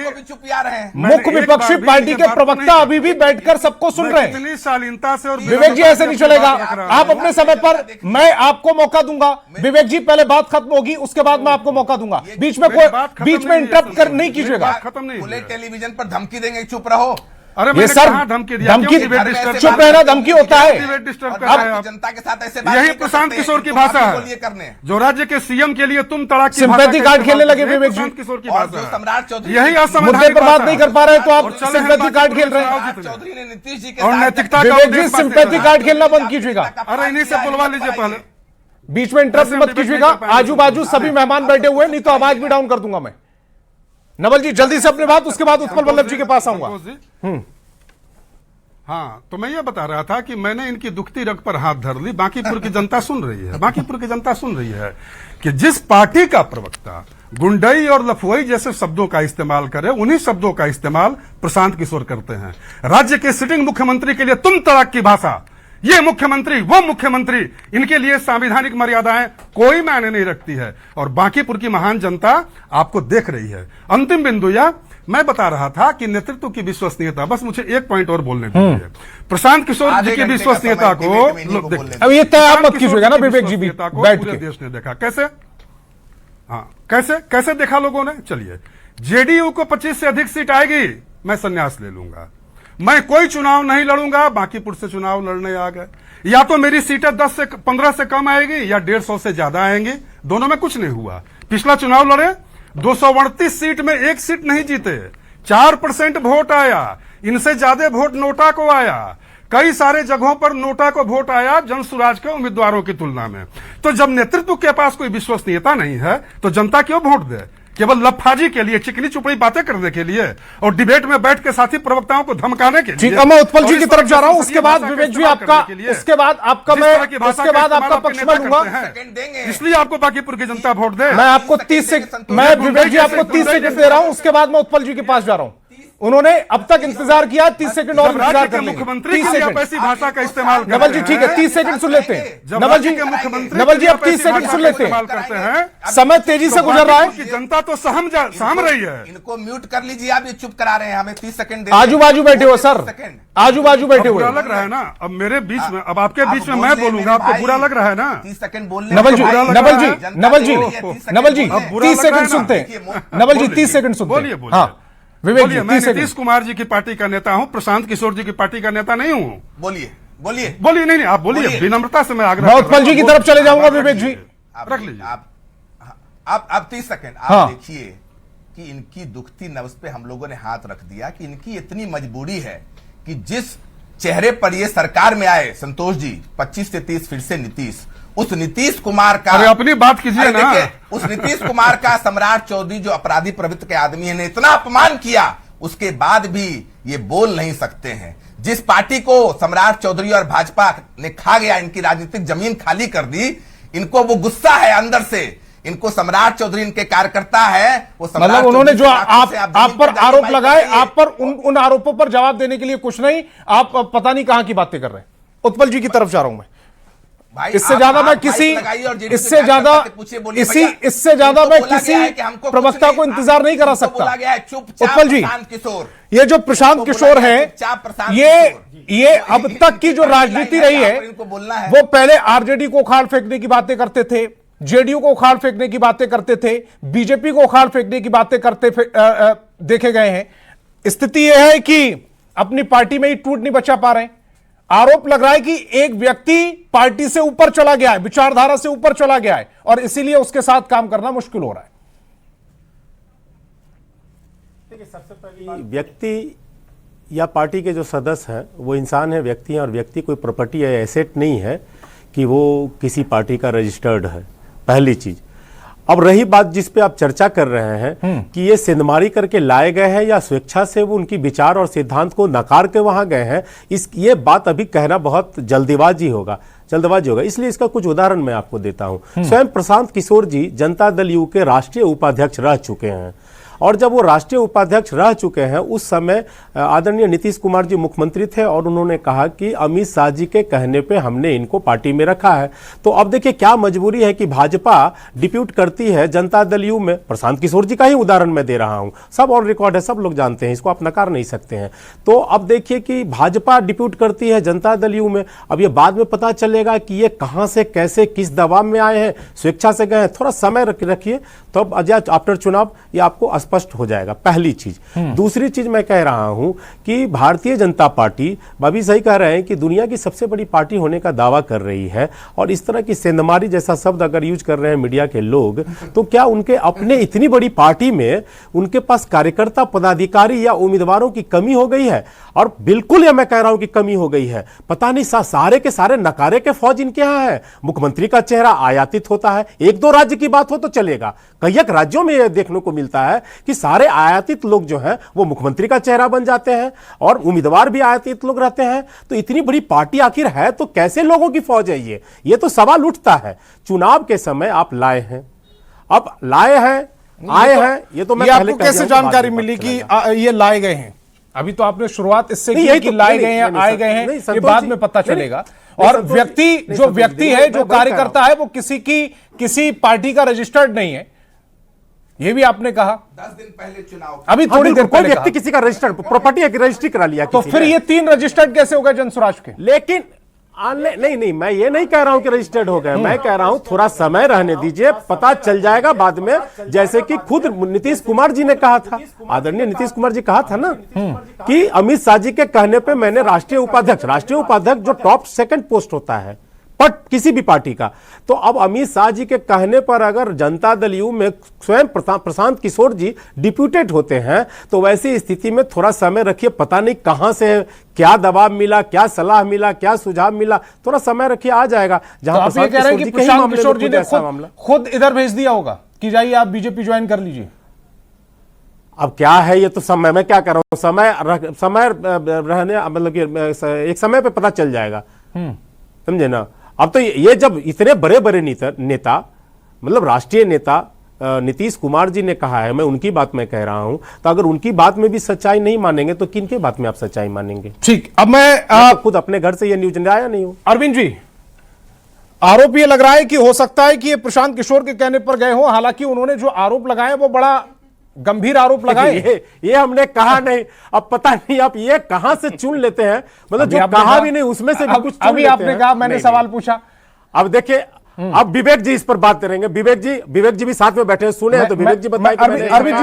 मुख्य विपक्षी पार्टी के प्रवक्ता अभी भी बैठकर सबको सुन रहे हैं। इतनी शालीनता से और विवेक जी ऐसे नहीं चलेगा, आप अपने समय पर, मैं आपको मौका दूंगा। विवेक जी पहले बात खत्म होगी, उसके बाद मैं आपको मौका दूंगा। बीच में इंटरप्ट कर नहीं कीजिएगा। खत्म नहीं, टेलीविजन पर धमकी देंगे, चुप रहो। अरे ये सर धमकी चुप रहना धमकी होता है। जनता के साथ ऐसे यही प्रशांत किशोर की भाषा है, जो राज्य के सीएम के लिए तुम तड़ाक की सिंपैथी कार्ड खेलने लगे विवेक जी। किशोर की और जो भाषा सम्राट चौधरी यही मुद्दे पर बात नहीं कर पा रहे तो आप सिंपैथी कार्ड खेल रहे हैं। चौधरी ने नीतीश जी के और साथ नैतिकता का विवेक जी सिंपैथी कार्ड खेलना बंद कीजिएगा। अरे इन्हीं से बुलवा लीजिए पहले, बीच में इंटरप्ट मत कीजिएगा। आजू बाजू सभी मेहमान बैठे हुए, नहीं तो आवाज भी डाउन कर दूंगा मैं। नवल जी जल्दी से अपनी बात, उसके बाद उत्पल वल्लभ जी के पास आऊंगा। हाँ, तो मैं ये बता रहा था कि मैंने इनकी दुखती रग पर हाथ धर ली। बांकीपुर की जनता सुन रही है, बांकीपुर की जनता सुन रही है कि जिस पार्टी का प्रवक्ता गुंडई और लफुई जैसे शब्दों का इस्तेमाल करे, उन्हीं शब्दों का इस्तेमाल प्रशांत किशोर करते हैं। राज्य के सिटिंग मुख्यमंत्री के लिए तुम तड़ाक की भाषा, ये मुख्यमंत्री वो मुख्यमंत्री, इनके लिए संवैधानिक मर्यादाएं कोई मायने नहीं रखती है। और बांकीपुर की महान जनता आपको देख रही है। अंतिम बिंदु या मैं बता रहा था कि नेतृत्व की विश्वसनीयता, बस मुझे एक पॉइंट और बोलने दीजिए। प्रशांत किशोर जी की विश्वसनीयता को अब ये तय मत कीजिएगा ना विवेक जी भी बैठ पूरे के। देश ने देखा कैसे, हाँ कैसे देखा लोगों ने। चलिए, जेडीयू को 25 से अधिक सीट आएगी, मैं संन्यास ले लूंगा, मैं कोई चुनाव नहीं लड़ूंगा। बांकीपुर से चुनाव लड़ने आ गए, या तो मेरी सीटें 10 से 15 से कम आएगी या 150 से ज्यादा आएंगी, दोनों में कुछ नहीं हुआ। पिछला चुनाव लड़े, 238 सीट में एक सीट नहीं जीते, 4% वोट आया, इनसे ज्यादा वोट नोटा को आया। कई सारे जगहों पर नोटा को वोट आया जन सुराज के उम्मीदवारों की तुलना में। तो जब नेतृत्व के पास कोई विश्वसनीयता नहीं है तो जनता क्यों वोट दे? केवल लफाजी के लिए, चिकनी चुपड़ी बातें करने के लिए और डिबेट में बैठ के साथी प्रवक्ताओं को धमकाने के लिए। ठीक है, मैं उत्पल जी की तरफ जा रहा हूं, उसके बाद विवेक जी आपका, उसके बाद आपका पक्ष में लूंगा। इसलिए आपको बांकीपुर की जनता वोट दे। मैं आपको 30 सेकंड, मैं विवेक जी आपको 30 सेकंड दे रहा हूं, उसके बाद मैं उत्पल जी के पास जा रहा हूं। उन्होंने अब तक इंतजार किया, 30 सेकंड और इंतजार कर लेंगे। मुख्यमंत्री के लिए आप ऐसी भाषा का इस्तेमाल नवल जी ठीक है, 30 सेकंड सुन लेते हैं। नवल जी अब 30 सेकंड सुन लेते हैं। समय तेजी से गुजर रहा है, जनता तो सहम रही है। इनको म्यूट कर लीजिए, आप ये चुप करा रहे हैं, हमें 30 सेकंड। आजू बाजू बैठे हो सर, आजू बाजू बैठे हुए। बुरा लग रहा है ना अब मेरे बीच में, अब आपके बीच में मैं बोलूंगा, आपको बुरा लग रहा है ना? 30 सेकंड बोलने। नवल जी 30 सेकंड सुनते हैं। नवल जी 30 सेकंड सुनते हैं। बोलिए। हाँ विवेक जी, मैं नीतीश कुमार जी की पार्टी का नेता हूं, प्रशांत किशोर जी की पार्टी का नेता नहीं हूं। बोलिए। नहीं आप बोलिए, विनम्रता से मैं आग्रह। मैं उत्पल जी की तरफ चले जाऊंगा विवेक जी, रख लीजिए। आप 30 सेकंड आप हाँ। देखिए कि इनकी दुखती नब्ज पे हम लोगों ने हाथ रख दिया कि इनकी इतनी मजबूरी है कि जिस चेहरे पर ये सरकार में आए संतोष जी, 25 से 30 फिर से नीतीश, उस नीतीश कुमार का, अरे अपनी बात कीजिए ना। उस नीतीश कुमार का सम्राट चौधरी जो अपराधी प्रवृत्ति के आदमी है ने इतना अपमान किया, उसके बाद भी ये बोल नहीं सकते हैं। जिस पार्टी को सम्राट चौधरी और भाजपा ने खा गया, इनकी राजनीतिक जमीन खाली कर दी, इनको वो गुस्सा है अंदर से। इनको सम्राट चौधरी इनके कार्यकर्ता है, वो मतलब उन्होंने जो आप पर आरोप लगाए, आप पर उन आरोपों पर जवाब देने के लिए कुछ नहीं, आप पता नहीं कहां की बातें कर रहे हैं। उत्पल जी की तरफ जा रहा हूं मैं। इससे ज्यादा मैं किसी प्रवक्ता को इंतजार नहीं करा सकता। उत्पल जी, ये जो प्रशांत किशोर है, ये अब तक की जो राजनीति रही है, वो पहले आरजेडी को उखाड़ फेंकने की बातें करते थे, जेडीयू को उखाड़ फेंकने की बातें करते थे, बीजेपी को उखाड़ फेंकने की बातें करते देखे गए हैं। स्थिति यह है कि अपनी पार्टी में ही टूट नहीं बचा पा रहे हैं। आरोप लग रहा है कि एक व्यक्ति पार्टी से ऊपर चला गया है, विचारधारा से ऊपर चला गया है और इसीलिए उसके साथ काम करना मुश्किल हो रहा है। देखिए, सबसे पहली व्यक्ति या पार्टी के जो सदस्य हैं वो इंसान है, व्यक्ति हैं, और व्यक्ति कोई प्रॉपर्टी या एसेट नहीं है कि वो किसी पार्टी का रजिस्टर्ड है, पहली चीज। अब रही बात जिस पे आप चर्चा कर रहे हैं कि ये सेंधमारी करके लाए गए हैं या स्वेच्छा से वो उनकी विचार और सिद्धांत को नकार के वहां गए हैं, ये बात अभी कहना बहुत जल्दबाजी होगा। इसलिए इसका कुछ उदाहरण मैं आपको देता हूं। स्वयं प्रशांत किशोर जी जनता दल यू के राष्ट्रीय उपाध्यक्ष रह चुके हैं, और जब वो राष्ट्रीय उपाध्यक्ष रह चुके हैं उस समय आदरणीय नीतीश कुमार जी मुख्यमंत्री थे और उन्होंने कहा कि अमित शाह जी के कहने पे हमने इनको पार्टी में रखा है। तो अब देखिए क्या मजबूरी है कि भाजपा डिप्यूट करती है जनता दल यू में। प्रशांत किशोर जी का ही उदाहरण मैं दे रहा हूं, सब ऑन रिकॉर्ड है, सब लोग जानते हैं, इसको आप नकार नहीं सकते हैं। तो अब देखिए कि भाजपा डिप्यूट करती है जनता दल यू में। अब ये बाद में पता चलेगा कि ये कहां से कैसे किस दबाव में आए हैं, स्वेच्छा से गए हैं। थोड़ा समय रखिए, तो अब अजय आफ्टर चुनाव ये आपको स्पष्ट हो जाएगा, पहली चीज। दूसरी चीज मैं कह रहा हूं कि भारतीय जनता पार्टी, भाभी सही कह रहे हैं कि दुनिया की सबसे बड़ी पार्टी होने का दावा कर रही है, और इस तरह की सेंधमारी जैसा शब्द अगर यूज कर रहे हैं मीडिया के लोग, तो क्या उनके अपने इतनी बड़ी पार्टी में उनके पास कार्यकर्ता, पदाधिकारी या उम्मीदवारों की कमी हो गई है? और बिल्कुल ये मैं कह रहा हूं कि कमी हो गई है। पता नहीं सारे के सारे नकारे के फौज इनके यहां है। मुख्यमंत्री का चेहरा आयातित होता है, एक दो राज्य की बात हो तो चलेगा, कई एक राज्यों में यह देखने को मिलता है कि सारे आयातित लोग जो हैं वो मुख्यमंत्री का चेहरा बन जाते हैं, और उम्मीदवार भी आयातित लोग रहते हैं। तो इतनी बड़ी पार्टी आखिर है तो कैसे लोगों की फौज है ये तो सवाल उठता है। चुनाव के समय आप लाए हैं, अब लाए हैं, आए हैं, ये तो मैं पहले आपको कैसे जानकारी मिली कि ये लाए गए हैं? अभी तो आपने शुरुआत इससे की कि लाए गए हैं, आए गए हैं, ये बाद में पता चलेगा। और व्यक्ति है, जो कार्यकर्ता है, वो किसी पार्टी का रजिस्टर्ड नहीं है, ये भी आपने कहा 10 दिन पहले चुनाव, अभी थोड़ी देर कोई व्यक्ति किसी का रजिस्टर्ड प्रॉपर्टी रजिस्ट्री करा लिया, तो फिर ये 3 रजिस्टर्ड कैसे हो गए जनसुराज के? लेकिन नहीं, मैं ये नहीं कह रहा हूं कि रजिस्टर्ड हो गए, मैं कह रहा हूं थोड़ा समय रहने दीजिए, पता चल जाएगा बाद में। जैसे कि खुद नीतीश कुमार जी ने कहा था, आदरणीय नीतीश कुमार जी कहा था ना कि अमित शाह जी के कहने पे मैंने राष्ट्रीय उपाध्यक्ष जो टॉप सेकंड पोस्ट होता है किसी भी पार्टी का, तो अब अमित शाह जी के कहने पर अगर जनता दल यू में स्वयं प्रशांत किशोर जी डिप्यूटेड होते हैं, तो वैसी स्थिति में थोड़ा समय रखिए। पता नहीं कहां से क्या दबाव मिला, क्या सलाह मिला, क्या सुझाव मिला, थोड़ा समय रखिए, आ जाएगा। जहां आप ये कह रहे हैं कि प्रशांत किशोर जी ने खुद इधर भेज दिया होगा कि जाइए आप बीजेपी ज्वाइन कर लीजिए। अब क्या है ये तो समय, मैं क्या कर रहा हूं, समय रहने, मतलब एक समय पे पता चल जाएगा, समझे ना। अब तो ये जब इतने बड़े बड़े नेता मतलब राष्ट्रीय नेता नीतीश कुमार जी ने कहा है, मैं उनकी बात में कह रहा हूं, तो अगर उनकी बात में भी सच्चाई नहीं मानेंगे तो किनके बात में आप सच्चाई मानेंगे? ठीक, अब मैं खुद अपने घर से ये न्यूज आया नहीं हूं। अरविंद जी, आरोप ये लग रहा है कि हो सकता है कि ये प्रशांत किशोर के कहने पर गए हो, हालांकि उन्होंने जो आरोप लगाए वो बड़ा गंभीर आरोप लगाए। ये हमने कहा नहीं, अब पता नहीं आप ये कहां से चुन लेते हैं, मतलब जो कहा भी नहीं उसमें से भी कुछ अभी आपने कहा, मैंने सवाल पूछा। अब देखिए, अब विवेक जी इस पर बात करेंगे, विवेक जी भी साथ में बैठे हैं, सुने हैं, तो विवेक जी बताएं। अरविंद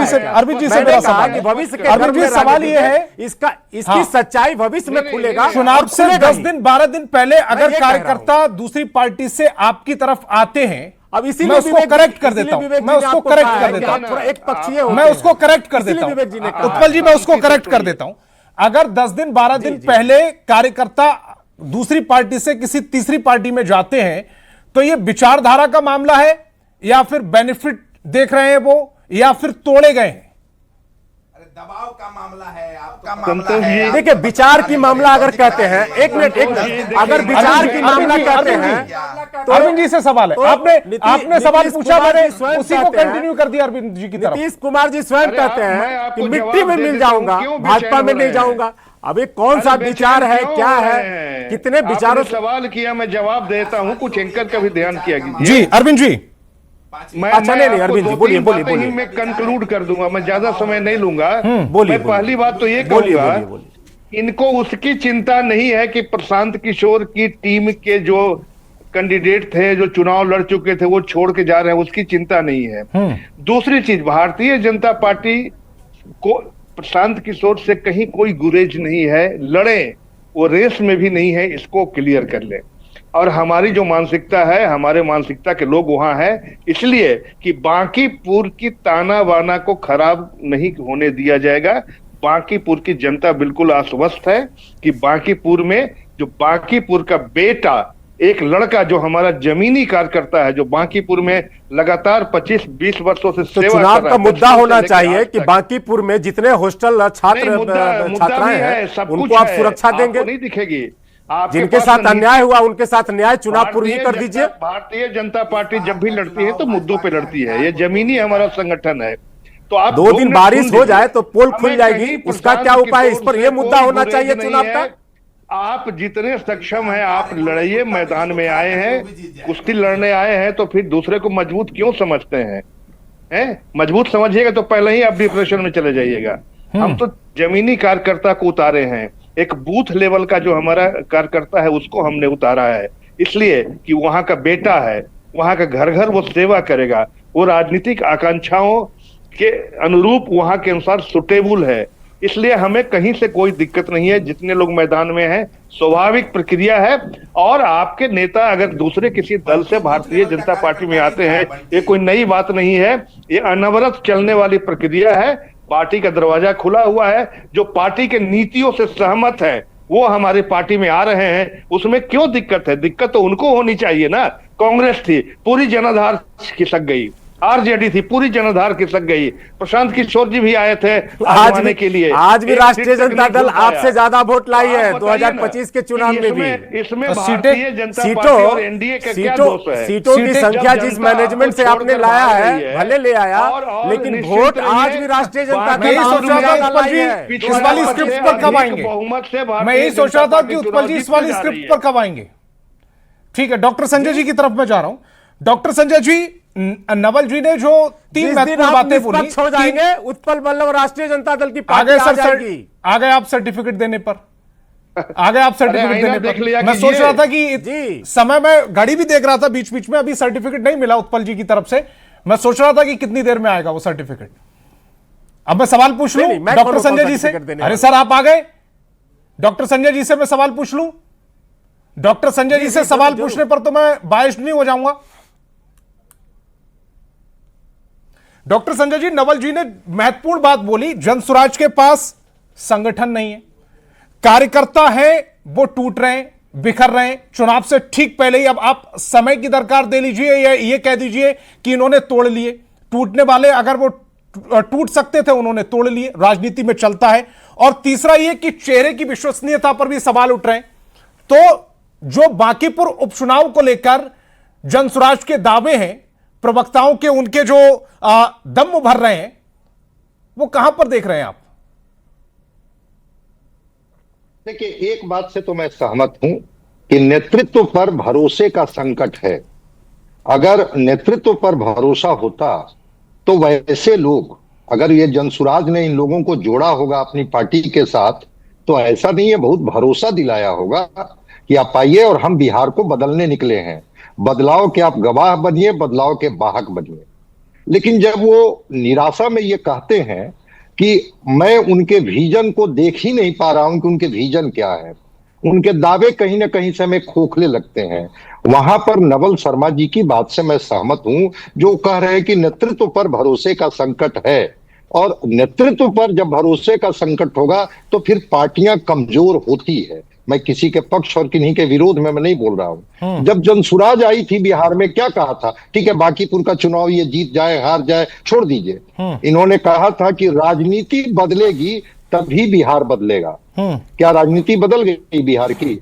जी से मेरा सवाल, भविष्य के सवाल ये है, इसकी सच्चाई भविष्य में खुलेगा। चुनाव से 10 दिन 12 दिन पहले अगर कार्यकर्ता दूसरी पार्टी से आपकी तरफ आते हैं, अब इसीलिए उसको करेक्ट कर देता हूं, मैं उसको करेक्ट कर देता हूं, एक पक्षीय मैं उसको करेक्ट कर देता हूं, उत्पल जी मैं उसको करेक्ट कर देता हूं। अगर 10 दिन 12 दिन पहले कार्यकर्ता दूसरी पार्टी से किसी तीसरी पार्टी में जाते हैं, तो ये विचारधारा का मामला है या फिर बेनिफिट देख रहे हैं वो, या फिर तोड़े गए हैं? दबाव का मामला है, आपका मामला है। देखिए, विचार की मामला अगर कहते हैं, एक मिनट, अगर विचार की मामला कहते हैं, तो अरविंद जी से सवाल है, आपने सवाल पूछा, मैंने उसी को कंटिन्यू कर दिया अरविंद जी की तरफ। नीतीश कुमार जी स्वयं कहते हैं कि मिट्टी में मिल जाऊंगा, भाजपा में नहीं जाऊंगा। अब ये कौन सा विचार है, क्या है, कितने विचारों? सवाल किया, मैं जवाब देता हूं, कुछ एंकर का भी ध्यान किया कीजिए। जी अरविंद जी, अच्छा नहीं, अरविंद जी बोलिए। मैं कंक्लूड कर दूंगा, मैं ज्यादा समय नहीं लूंगा। बोलिए। पहली बात तो ये कहूंगा, इनको उसकी चिंता नहीं है कि प्रशांत किशोर की टीम के जो कैंडिडेट थे, जो चुनाव लड़ चुके थे, वो छोड़ के जा रहे हैं, उसकी चिंता नहीं है। दूसरी चीज, भारतीय जनता पार्टी को प्रशांत किशोर से कहीं कोई गुरेज नहीं है, लड़े वो रेस में भी नहीं है, इसको क्लियर कर ले। और हमारी जो मानसिकता है, हमारे मानसिकता के लोग वहां है इसलिए कि बांकीपुर की ताना बाना को खराब नहीं होने दिया जाएगा। बांकीपुर की जनता बिल्कुल आश्वस्त है कि बांकीपुर में जो बांकीपुर का बेटा, एक लड़का जो हमारा जमीनी कार्यकर्ता है, जो बांकीपुर में लगातार 25-20 वर्षों से तो सेवा चुनाव कर रहा का है, मुद्दा होना बचपन से लेकर चाहिए आज कि तक। बांकीपुर में जितने हॉस्टल छात्र छात्राएं हैं उनको आप सुरक्षा देंगे, आपको नहीं दिखेगी। आपके जिनके पास साथ नीति- अन्याय हुआ उनके साथ न्याय चुनाव पूर्व ही कर भारतीय दीजिए। भारतीय जनता पार्टी जब भी लड़ती है तो मुद्दों पे लड़ती है, ये जमीनी हमारा संगठन है। तो आप 2 दिन मिनट बारिश सुन हो लीजिए। जाए तो पोल खुल हमें जाएगी, कहीं उसका क्या प्रशांत उपाय? इस किशोर पर से यह मुद्दा कोई होना गुरेज चाहिए नहीं चुनाव है। का। आप जितने सक्षम हैं आप लड़िए, मैदान में आए हैं, कुश्ती लड़ने आए हैं, तो फिर दूसरे को मजबूत क्यों समझते हैं? मजबूत समझिएगा तो पहले ही आप डिप्रेशन में चले जाइएगा। हम तो जमीनी कार्यकर्ता को उतारे हैं, एक बूथ लेवल का जो हमारा कार्यकर्ता है उसको हमने उतारा है, इसलिए कि वहां का बेटा है, वहां का घर घर वो सेवा करेगा, वो राजनीतिक आकांक्षाओं के अनुरूप वहां के अनुसार सुटेबल है, इसलिए हमें कहीं से कोई दिक्कत नहीं है। जितने लोग मैदान में हैं स्वाभाविक प्रक्रिया है। और आपके नेता अगर दूसरे किसी दल से भारतीय जनता पार्टी में आते हैं, ये कोई नई बात नहीं है, ये अनवरत चलने वाली प्रक्रिया है। पार्टी का दरवाजा खुला हुआ है, जो पार्टी के नीतियों से सहमत है वो हमारी पार्टी में आ रहे हैं, उसमें क्यों दिक्कत है? दिक्कत तो उनको होनी चाहिए ना। कांग्रेस थी, पूरी जनाधार खिसक गई, आरजेडी थी, पूरी जनाधार खिसक गई, प्रशांत किशोर जी भी आए थे आजमाने के लिए। आज भी एक राष्ट्रीय सीट तक जनता नहीं दल जीत पाया। आपसे ज्यादा वोट लाई है आप बताइए ना, 2025 के चुनाव में भी। इसमें और भारतीय जनता पार्टी और एनडीए का क्या दोष है? सीटों की सीटें संख्या जब जिस जनता मैनेजमेंट से आपको आपने छोड़कर लाया भाग है, रही है, भले ले आया, और लेकिन निश्चित वोट रहिए, आज भी राष्ट्रीय जनता मैं यही दल सोच रहा था ज्यादा उत्पल लाई जी, है। इस वाली स्क्रिप्ट पर कब आएंगे? मैं यही सोच रहा था कि उत्पल जी इस वाली स्क्रिप्ट पर कब आएंगे। ठीक है, डॉक्टर संजय जी की तरफ मैं जा रहा हूं। डॉक्टर संजय जी, नवल जी ने जो 3 महत्वपूर्ण बातें बोली, हो जाएंगे उत्पल बल्लभ राष्ट्रीय जनता दल की आ पार्टी गए आ सर, जाएगी। आ गए आप सर्टिफिकेट देने पर, आ गए आप सर्टिफिकेट आईना देने देख पर। लिया मैं सोच कीजिए। रहा था जी। कि समय में घड़ी भी देख रहा था बीच बीच में, अभी सर्टिफिकेट नहीं मिला उत्पल जी की तरफ से। मैं सोच रहा था कि कितनी देर में आएगा वो सर्टिफिकेट। अब मैं सवाल पूछ लूं नहीं, मैं डॉक्टर कौन संजय जी से। सर्टिफिकेट देने अरे वाला? सर आप आ गए, डॉक्टर संजय जी से मैं सवाल पूछ लूं। डॉक्टर संजय जी से सवाल पूछने पर तो मैं बायस्ड नहीं हो जाऊंगा। डॉक्टर संजय जी, नवल जी ने महत्वपूर्ण बात बोली, जनसुराज के पास संगठन नहीं है, कार्यकर्ता है वो टूट रहे हैं, बिखर रहे हैं। चुनाव से ठीक पहले ही अब आप समय की दरकार दे लीजिए या ये कह दीजिए कि इन्होंने तोड़ लिए। टूटने वाले अगर वो टूट सकते थे, उन्होंने तोड़ लिए, राजनीति में चलता है। और तीसरा ये कि चेहरे की विश्वसनीयता पर भी सवाल उठ रहे हैं। तो जो बांकीपुर उपचुनाव को लेकर जनसुराज के दावे हैं, प्रवक्ताओं के उनके जो दम भर रहे हैं, वो कहां पर देख रहे हैं आप? देखिए, एक बात से तो मैं सहमत हूं कि नेतृत्व पर भरोसे का संकट है। अगर नेतृत्व पर भरोसा होता तो वैसे लोग, अगर ये जनसुराज ने इन लोगों को जोड़ा होगा अपनी पार्टी के साथ, तो ऐसा नहीं है, बहुत भरोसा दिलाया होगा कि आप आइए और हम बिहार को बदलने निकले हैं, बदलाव के आप गवाह बनिए, बदलाव के वाहक बनिए। लेकिन जब वो निराशा में ये कहते हैं कि मैं उनके विजन को देख ही नहीं पा रहा हूं कि उनके विजन क्या है, उनके दावे कहीं ना कहीं से हमें खोखले लगते हैं, वहां पर नवल शर्मा जी की बात से मैं सहमत हूं, जो कह रहे हैं कि नेतृत्व पर भरोसे का संकट है। और नेतृत्व पर जब भरोसे का संकट होगा तो फिर पार्टियां कमजोर होती है। मैं किसी के पक्ष और किन्हीं के विरोध में मैं नहीं बोल रहा हूं। जब जनसुराज आई थी बिहार में, क्या कहा था? ठीक है, बांकीपुर का चुनाव ये जीत जाए हार जाए छोड़ दीजिए, इन्होंने कहा था कि राजनीति बदलेगी तभी बिहार बदलेगा। क्या राजनीति बदल गई बिहार की?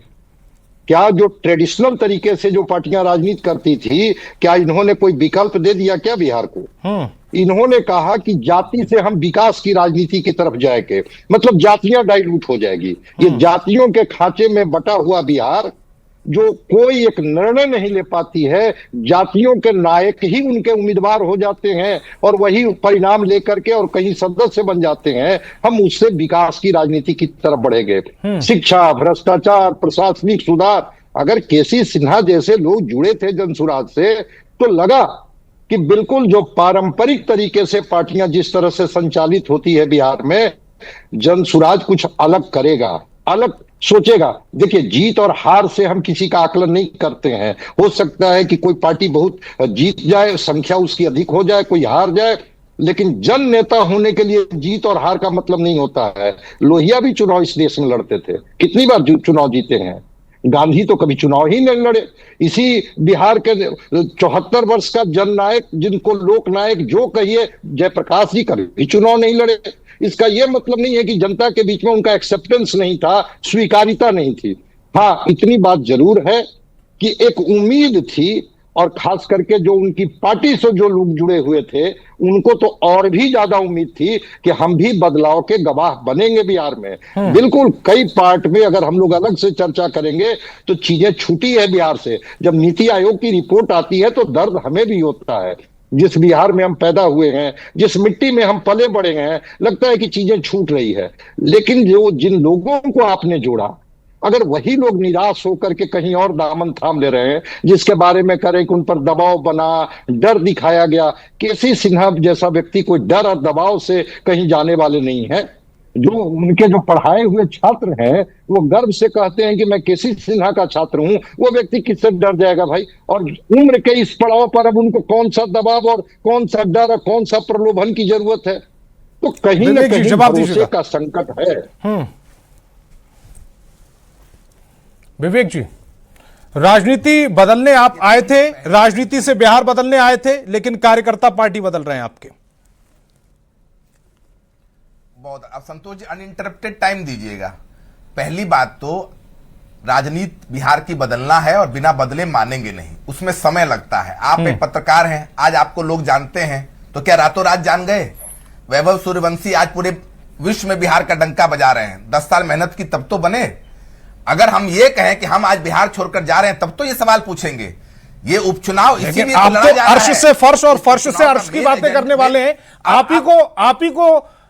क्या जो ट्रेडिशनल तरीके से जो पार्टियां राजनीति करती थी, क्या इन्होंने कोई विकल्प दे दिया क्या बिहार को? इन्होंने कहा कि जाति से हम विकास की राजनीति की तरफ जाएंगे, मतलब जातियां डाइल्यूट हो जाएगी। ये जातियों के खांचे में बटा हुआ बिहार, जो कोई एक निर्णय नहीं ले पाती है, जातियों के नायक ही उनके उम्मीदवार हो जाते हैं और वही परिणाम लेकर के और कहीं सदस्य बन जाते हैं, हम उससे विकास की राजनीति की तरफ बढ़ेंगे। शिक्षा, भ्रष्टाचार, प्रशासनिक सुधार, अगर केसी सिन्हा जैसे लोग जुड़े थे जनसुराज से, तो लगा कि बिल्कुल जो पारंपरिक तरीके से पार्टियां जिस तरह से संचालित होती है बिहार में, जनसुराज कुछ अलग करेगा, अलग सोचेगा। देखिए, जीत और हार से हम किसी का आकलन नहीं करते हैं। हो सकता है कि कोई पार्टी बहुत जीत जाए, संख्या उसकी अधिक हो जाए, कोई हार जाए, लेकिन जन नेता होने के लिए जीत और हार का मतलब नहीं होता है। लोहिया भी चुनाव इस देश में लड़ते थे, कितनी बार चुनाव जीते हैं। गांधी तो कभी चुनाव ही नहीं लड़े। इसी बिहार के 74 वर्ष का जननायक, जिनको लोकनायक जो कहिए, जयप्रकाश जी कभी चुनाव नहीं लड़े। इसका यह मतलब नहीं है कि जनता के बीच में उनका एक्सेप्टेंस नहीं था, स्वीकारिता नहीं थी। हाँ, इतनी बात जरूर है कि एक उम्मीद थी, और खास करके जो उनकी पार्टी से जो लोग जुड़े हुए थे, उनको तो और भी ज्यादा उम्मीद थी कि हम भी बदलाव के गवाह बनेंगे बिहार में। बिल्कुल, कई पार्ट में अगर हम लोग अलग से चर्चा करेंगे तो चीजें छूटी है बिहार से। जब नीति आयोग की रिपोर्ट आती है तो दर्द हमें भी होता है। जिस बिहार में हम पैदा हुए हैं, जिस मिट्टी में हम पले बड़े हैं, लगता है कि चीजें छूट रही है। लेकिन जो जिन लोगों को आपने जोड़ा, अगर वही लोग निराश होकर के कहीं और दामन थाम ले रहे हैं, जिसके बारे में करें कि उन पर दबाव बना, डर दिखाया गया। केसी सिन्हा जैसा व्यक्ति कोई डर और दबाव से कहीं जाने वाले नहीं है। जो उनके जो पढ़ाए हुए छात्र हैं, वो गर्व से कहते हैं कि मैं केसी सिन्हा का छात्र हूं। वो व्यक्ति किससे डर जाएगा भाई? और उम्र के इस पड़ाव पर अब उनको कौन सा दबाव और कौन सा डर और कौन सा प्रलोभन की जरूरत है? तो कहीं ना कहीं भरोसे का संकट है। विवेक जी, राजनीति बदलने आप आए थे, राजनीति से बिहार बदलने आए थे, लेकिन कार्यकर्ता पार्टी बदल रहे हैं आपके। बहुत। अब संतोष जी, अनइंटरप्टेड टाइम दीजिएगा। पहली बात तो राजनीति बिहार की बदलना है और बिना बदले मानेंगे नहीं, उसमें समय लगता है। आप एक पत्रकार हैं, आज आपको लोग जानते हैं, तो क्या रातों रात जान गए? वैभव सूर्यवंशी आज पूरे विश्व में बिहार का डंका बजा रहे हैं। 10 साल मेहनत की तब तो बने। अगर हम ये कहें कि हम आज बिहार छोड़कर जा रहे हैं, तब तो ये सवाल पूछेंगे। ये उपचुनाव इसीलिए आप तो अर्श से फर्श और फर्श से अर्श की बातें करने वाले हैं।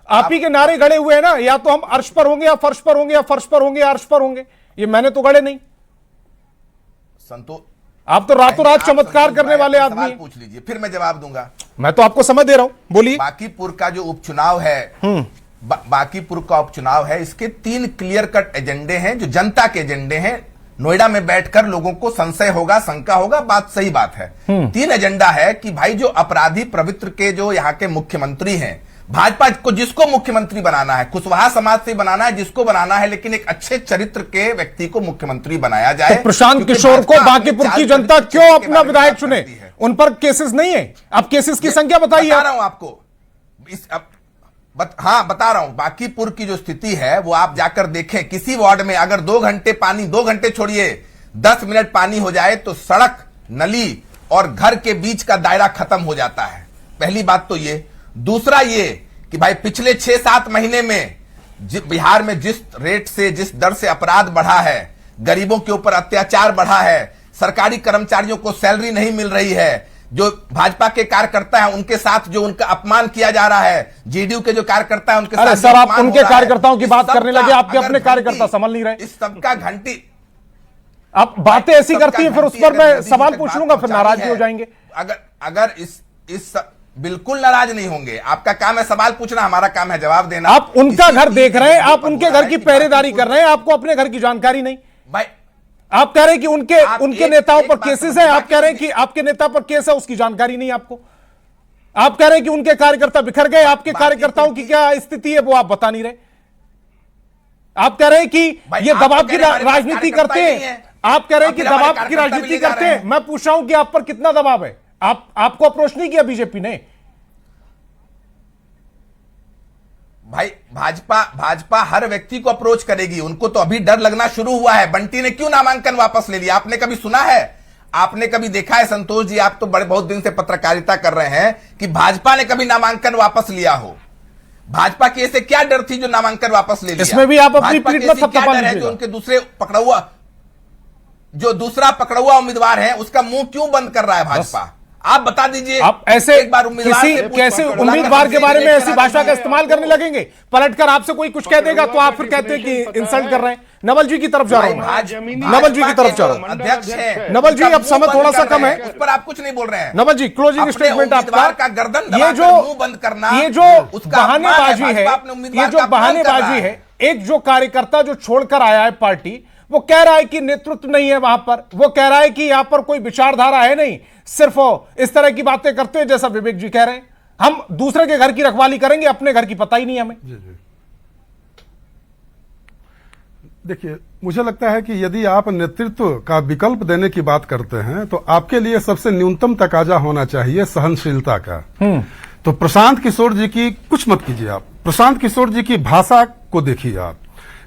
आप ही के नारे गड़े हुए हैं ना, या तो हम अर्श पर होंगे या फर्श पर होंगे, या फर्श पर होंगे या अर्श पर होंगे। ये मैंने तो गड़े नहीं। संतोष, आप तो रातों रात चमत्कार करने वाले आदमी हैं। पूछ लीजिए, फिर मैं जवाब दूंगा। मैं तो आपको समय दे रहा हूं, बोलिए। बांकीपुर का जो उपचुनाव है, बांकीपुर का उपचुनाव है, इसके 3 क्लियर कट एजेंडे हैं जो जनता के एजेंडे हैं। नोएडा में बैठकर लोगों को संशय होगा, शंका होगा, बात सही बात है। 3 एजेंडा है कि भाई जो अपराधी प्रवृत्ति के जो यहाँ के मुख्यमंत्री हैं, भाजपा को जिसको मुख्यमंत्री बनाना है, कुशवाहा समाज से बनाना है, जिसको बनाना है, लेकिन एक अच्छे चरित्र के व्यक्ति को मुख्यमंत्री बनाया जाए। तो प्रशांत किशोर को बांकीपुर की जनता क्यों अपना विधायक चुने? उन पर केसेस नहीं है। अब केसेस की संख्या बताइए। बता रहा हूं आपको, हाँ बता रहा हूं। बांकीपुर की जो स्थिति है वो आप जाकर देखें। किसी वार्ड में अगर 2 घंटे पानी, 2 घंटे छोड़िए, 10 मिनट पानी हो जाए तो सड़क, नली और घर के बीच का दायरा खत्म हो जाता है। पहली बात तो ये। दूसरा ये कि भाई पिछले 6-7 महीने में बिहार में जिस रेट से, जिस दर से अपराध बढ़ा है, गरीबों के ऊपर अत्याचार बढ़ा है, सरकारी कर्मचारियों को सैलरी नहीं मिल रही है, जो भाजपा के कार्यकर्ता हैं उनके साथ जो उनका अपमान किया जा रहा है, जेडीयू के जो कार्यकर्ता हैं उनके साथ। सर, आप उनके कार्यकर्ताओं की बात करने लगे, आपके अपने कार्यकर्ता संभल नहीं रहे। इस सबका घंटी आप बातें ऐसी करती हैं, फिर उस पर मैं सवाल पूछ लूंगा, फिर नाराज भी हो जाएंगे। अगर इस बिल्कुल नाराज नहीं होंगे। आपका काम है सवाल पूछना, हमारा काम है जवाब देना। आप उनका घर देख रहे हैं, आप उनके घर की पहरेदारी कर रहे हैं, आपको अपने घर की जानकारी नहीं। भाई आप कह रहे हैं कि उनके नेताओं पर केसेस है, आप कह रहे हैं कि आपके नेता पर केस है, उसकी जानकारी नहीं आपको। आप कह रहे हैं कि उनके कार्यकर्ता बिखर गए, आपके कार्यकर्ताओं की क्या स्थिति है वो आप बता नहीं रहे। आप कह रहे हैं कि ये दबाव की राजनीति करते हैं, आप कह रहे हैं कि दबाव की राजनीति करते हैं। मैं पूछ रहा हूं कि आप पर कितना दबाव है? आपको अप्रोच नहीं किया बीजेपी ने? भाई भाजपा हर व्यक्ति को अप्रोच करेगी। उनको तो अभी डर लगना शुरू हुआ है। बंटी ने क्यों नामांकन वापस ले लिया? आपने कभी सुना है? आपने कभी देखा है? संतोष जी, आप तो बहुत दिन से पत्रकारिता कर रहे हैं कि भाजपा ने कभी नामांकन वापस लिया हो। भाजपा की ऐसे क्या डर थी जो नामांकन वापस ले लिया? इसमें भी आप अपनी पीठ में थपथपा लीजिए। जो उनके दूसरा पकड़ा उम्मीदवार है उसका मुंह क्यों बंद कर रहा है भाजपा? आप बता दीजिए। आप ऐसे एक बार कैसे उम्मीदवार के बारे में ऐसी भाषा का इस्तेमाल करने लगेंगे? पलटकर आपसे कोई कुछ कह देगा तो आप फिर कहते हैं कि इंसल्ट कर रहे हैं। नवल जी की तरफ जा रहा हूं, नवल जी की तरफ जा रहा हूं। अध्यक्ष है नवल जी, अब समय थोड़ा सा कम है, उस पर आप कुछ नहीं बोल रहे हैं। नवल जी, क्लोजिंग स्टेटमेंट आपका। गर्दन ये जो बहानेबाजी है, ये जो बहानेबाजी है, एक जो कार्यकर्ता जो छोड़कर आया है पार्टी, वो कह रहा है कि नेतृत्व नहीं है वहां पर, वो कह रहा है कि यहां पर कोई विचारधारा है नहीं, सिर्फ इस तरह की बातें करते हैं जैसा विवेक जी कह रहे हैं। हम दूसरे के घर की रखवाली करेंगे, अपने घर की पता ही नहीं हमें। देखिए, मुझे लगता है कि यदि आप नेतृत्व का विकल्प देने की बात करते हैं तो आपके लिए सबसे न्यूनतम तकाजा होना चाहिए सहनशीलता का। तो प्रशांत किशोर जी की कुछ मत कीजिए आप, प्रशांत किशोर जी की भाषा को देखिए आप।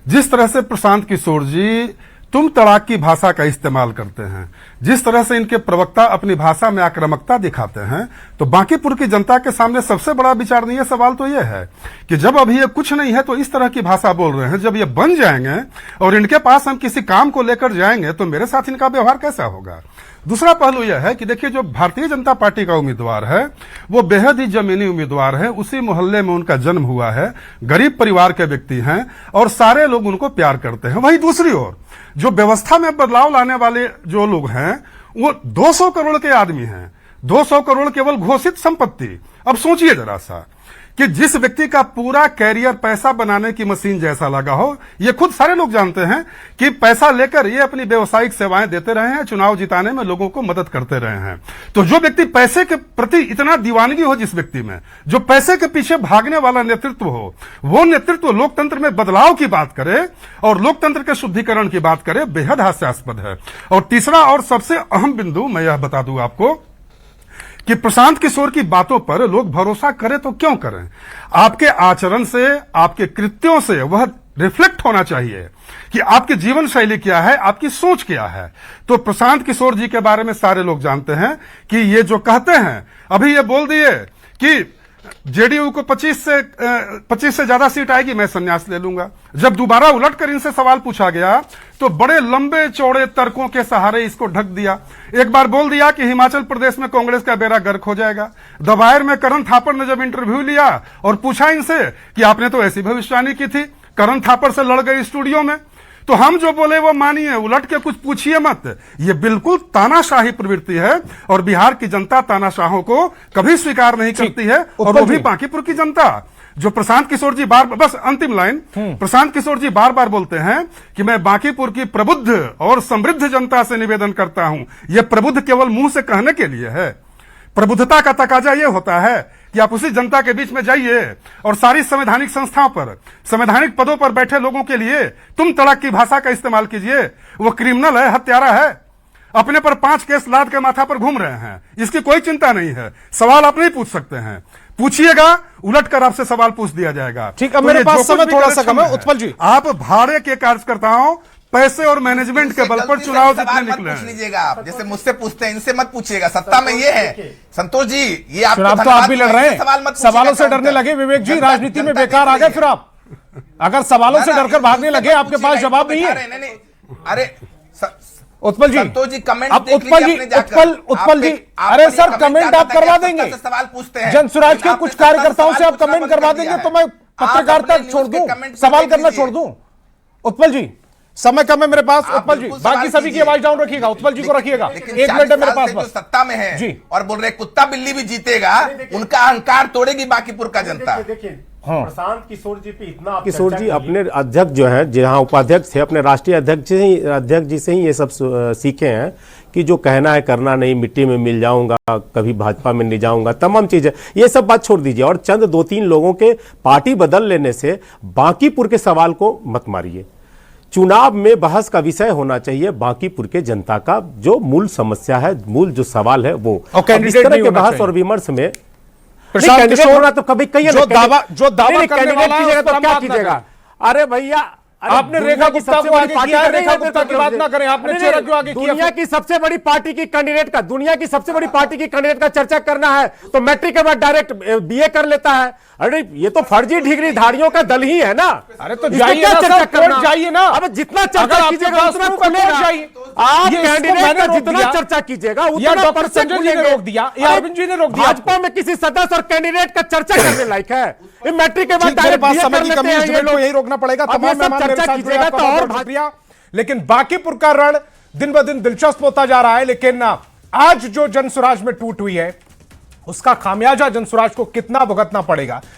जिस तरह से प्रशांत किशोर जी तुम तड़ाक की भाषा का इस्तेमाल करते हैं, जिस तरह से इनके प्रवक्ता अपनी भाषा में आक्रामकता दिखाते हैं, तो बांकीपुर की जनता के सामने सबसे बड़ा विचारणीय सवाल तो यह है कि जब अभी ये कुछ नहीं है तो इस तरह की भाषा बोल रहे हैं, जब ये बन जाएंगे और इनके पास हम किसी काम को लेकर जाएंगे तो मेरे साथ इनका व्यवहार कैसा होगा। दूसरा पहलू यह है कि देखिए, जो भारतीय जनता पार्टी का उम्मीदवार है वो बेहद ही जमीनी उम्मीदवार है, उसी मोहल्ले में उनका जन्म हुआ है, गरीब परिवार के व्यक्ति हैं और सारे लोग उनको प्यार करते हैं। वहीं दूसरी ओर जो व्यवस्था में बदलाव लाने वाले जो लोग हैं वो 200 करोड़ के आदमी हैं, 200 करोड़ केवल घोषित संपत्ति। अब सोचिए जरा सा कि जिस व्यक्ति का पूरा कैरियर पैसा बनाने की मशीन जैसा लगा हो, ये खुद सारे लोग जानते हैं कि पैसा लेकर ये अपनी व्यवसायिक सेवाएं देते रहे हैं, चुनाव जिताने में लोगों को मदद करते रहे हैं। तो जो व्यक्ति पैसे के प्रति इतना दीवानगी हो जिस व्यक्ति में, जो पैसे के पीछे भागने वाला नेतृत्व हो, वो नेतृत्व लोकतंत्र में बदलाव की बात करे और लोकतंत्र के शुद्धिकरण की बात करे, बेहद हास्यास्पद है। और तीसरा और सबसे अहम बिंदु मैं यह बता दूं आपको कि प्रशांत किशोर की बातों पर लोग भरोसा करें तो क्यों करें। आपके आचरण से, आपके कृत्यों से वह रिफ्लेक्ट होना चाहिए कि आपकी जीवन शैली क्या है, आपकी सोच क्या है। तो प्रशांत किशोर जी के बारे में सारे लोग जानते हैं कि ये जो कहते हैं, अभी ये बोल दिए कि जेडीयू को 25 से ज्यादा सीट आएगी, मैं संन्यास ले लूंगा। जब दोबारा उलटकर इनसे सवाल पूछा गया तो बड़े लंबे चौड़े तर्कों के सहारे इसको ढक दिया। एक बार बोल दिया कि हिमाचल प्रदेश में कांग्रेस का बेड़ा गर्क हो जाएगा। दबायर में करण थापर ने जब इंटरव्यू लिया और पूछा इनसे कि आपने तो ऐसी भविष्यवाणी की थी, करण थापर से लड़ गए स्टूडियो में, तो हम जो बोले वो मानिए, उलट के कुछ पूछिए मत। ये बिल्कुल तानाशाही प्रवृत्ति है और बिहार की जनता तानाशाहों को कभी स्वीकार नहीं करती है, और वो भी बांकीपुर की जनता। जो प्रशांत किशोर जी बस अंतिम लाइन, प्रशांत किशोर जी बार बार बोलते हैं कि मैं बांकीपुर की प्रबुद्ध और समृद्ध जनता से निवेदन करता हूं। यह प्रबुद्ध केवल मुंह से कहने के लिए है। प्रबुद्धता का तकाजा यह होता है कि आप उसी जनता के बीच में जाइए और सारी संवैधानिक संस्थाओं पर, संवैधानिक पदों पर बैठे लोगों के लिए तुम तड़क की भाषा का इस्तेमाल कीजिए। वो क्रिमिनल है, हत्यारा है, अपने पर 5 केस लाद के माथा पर घूम रहे हैं, इसकी कोई चिंता नहीं है। सवाल आप नहीं पूछ सकते हैं, पूछिएगा उलटकर आपसे सवाल पूछ दिया जाएगा। ठीक, अब मेरे पास समय थोड़ा सा कम है, उत्पल जी। आप भाड़े के कार्यकर्ताओं, पैसे और मैनेजमेंट के बल पर चुनाव जीतने निकले हैं। पूछ लीजिएगा आप, जैसे मुझसे पूछते हैं, इनसे मत पूछिएगा। सत्ता में ये है संतोष जी, ये आप चुनाव तो आप भी लड़ रहे हैं, सवालों से डरने लगे विवेक जी, राजनीति में बेकार आ गए फिर आप। अगर सवालों से डरकर भागने लगे, आपके पास जवाब नहीं है। अरे उत्पल जी, संतोष जी कमेंट अब उत्पल जी, अरे सर कमेंट आप करवा देंगे, सवाल पूछते हैं जनसुराज के कुछ कार्यकर्ताओं से आप कमेंट करवा देंगे तो मैं पत्रकारिता छोड़ दूं, सवाल करना छोड़ दूं। उत्पल जी, समय कम है मेरे पास। उत्पल जी, बाकी सभी की आवाज डाउन रखिएगा, उत्पल जी को रखिएगा, 1 मिनट है मेरे पास बस। सत्ता में है जी, और बोल रहे कुत्ता बिल्ली भी जीतेगा, उनका अहंकार तोड़ेगी बांकीपुर का जनता। प्रशांत किशोर जी पे इतना, किशोर जी अपने अध्यक्ष जो हैं, जहां उपाध्यक्ष थे, अपने राष्ट्रीय अध्यक्ष जी से ही ये सब सीखे हैं कि जो कहना है करना नहीं, मिट्टी में मिल जाऊंगा, कभी भाजपा में नहीं जाऊंगा, तमाम चीजें, ये सब बात छोड़ दीजिए और चंद 2-3 लोगों के पार्टी बदल लेने से बांकीपुर के सवाल को मत मारिए। चुनाव में बहस का विषय होना चाहिए बांकीपुर के जनता का जो मूल समस्या है, मूल जो सवाल है वो। इस तरह के बहस और विमर्श में कैंडिडेट होना तो कभी कही जो दावा करने वाला है तो क्या कीजिएगा। अरे भैया, आपने रेखा गुप्ता को आगे किया है, रेखा गुप्ता की बात ना करें, आपने चेहरा क्यों आगे किया? दुनिया की सबसे बड़ी पार्टी की कैंडिडेट का, दुनिया की सबसे बड़ी पार्टी की कैंडिडेट का चर्चा करना है तो मैट्रिक के बाद डायरेक्ट बीए कर लेता है। अरे ये तो फर्जी डिग्री धारियों का दल ही है ना। अरे तो जाइए ना सर, कोर्ट जाइए ना। अब जितना चर्चा कीजिएगा उतना खुलेगा। आप कैंडिडेट का जितना चर्चा कीजिएगा उतना डॉक्टर संजय जी ने रोक दिया, अरविंद जी ने रोक दिया। भाजपा में किसी सदस्य और कैंडिडेट का चर्चा करने लायक है? मैट्रिक के बाद डायरेक्ट बीए कर लेते हैं ये लोग, यही रोकना पड़ेगा। तमाम चर्चा कीजिएगा तो और शुक्रिया। लेकिन बांकीपुर का रण दिन ब दिन दिलचस्प होता जा रहा है। लेकिन आज जो जनसुराज में टूट हुई है उसका खामियाजा जनसुराज को कितना भुगतना पड़ेगा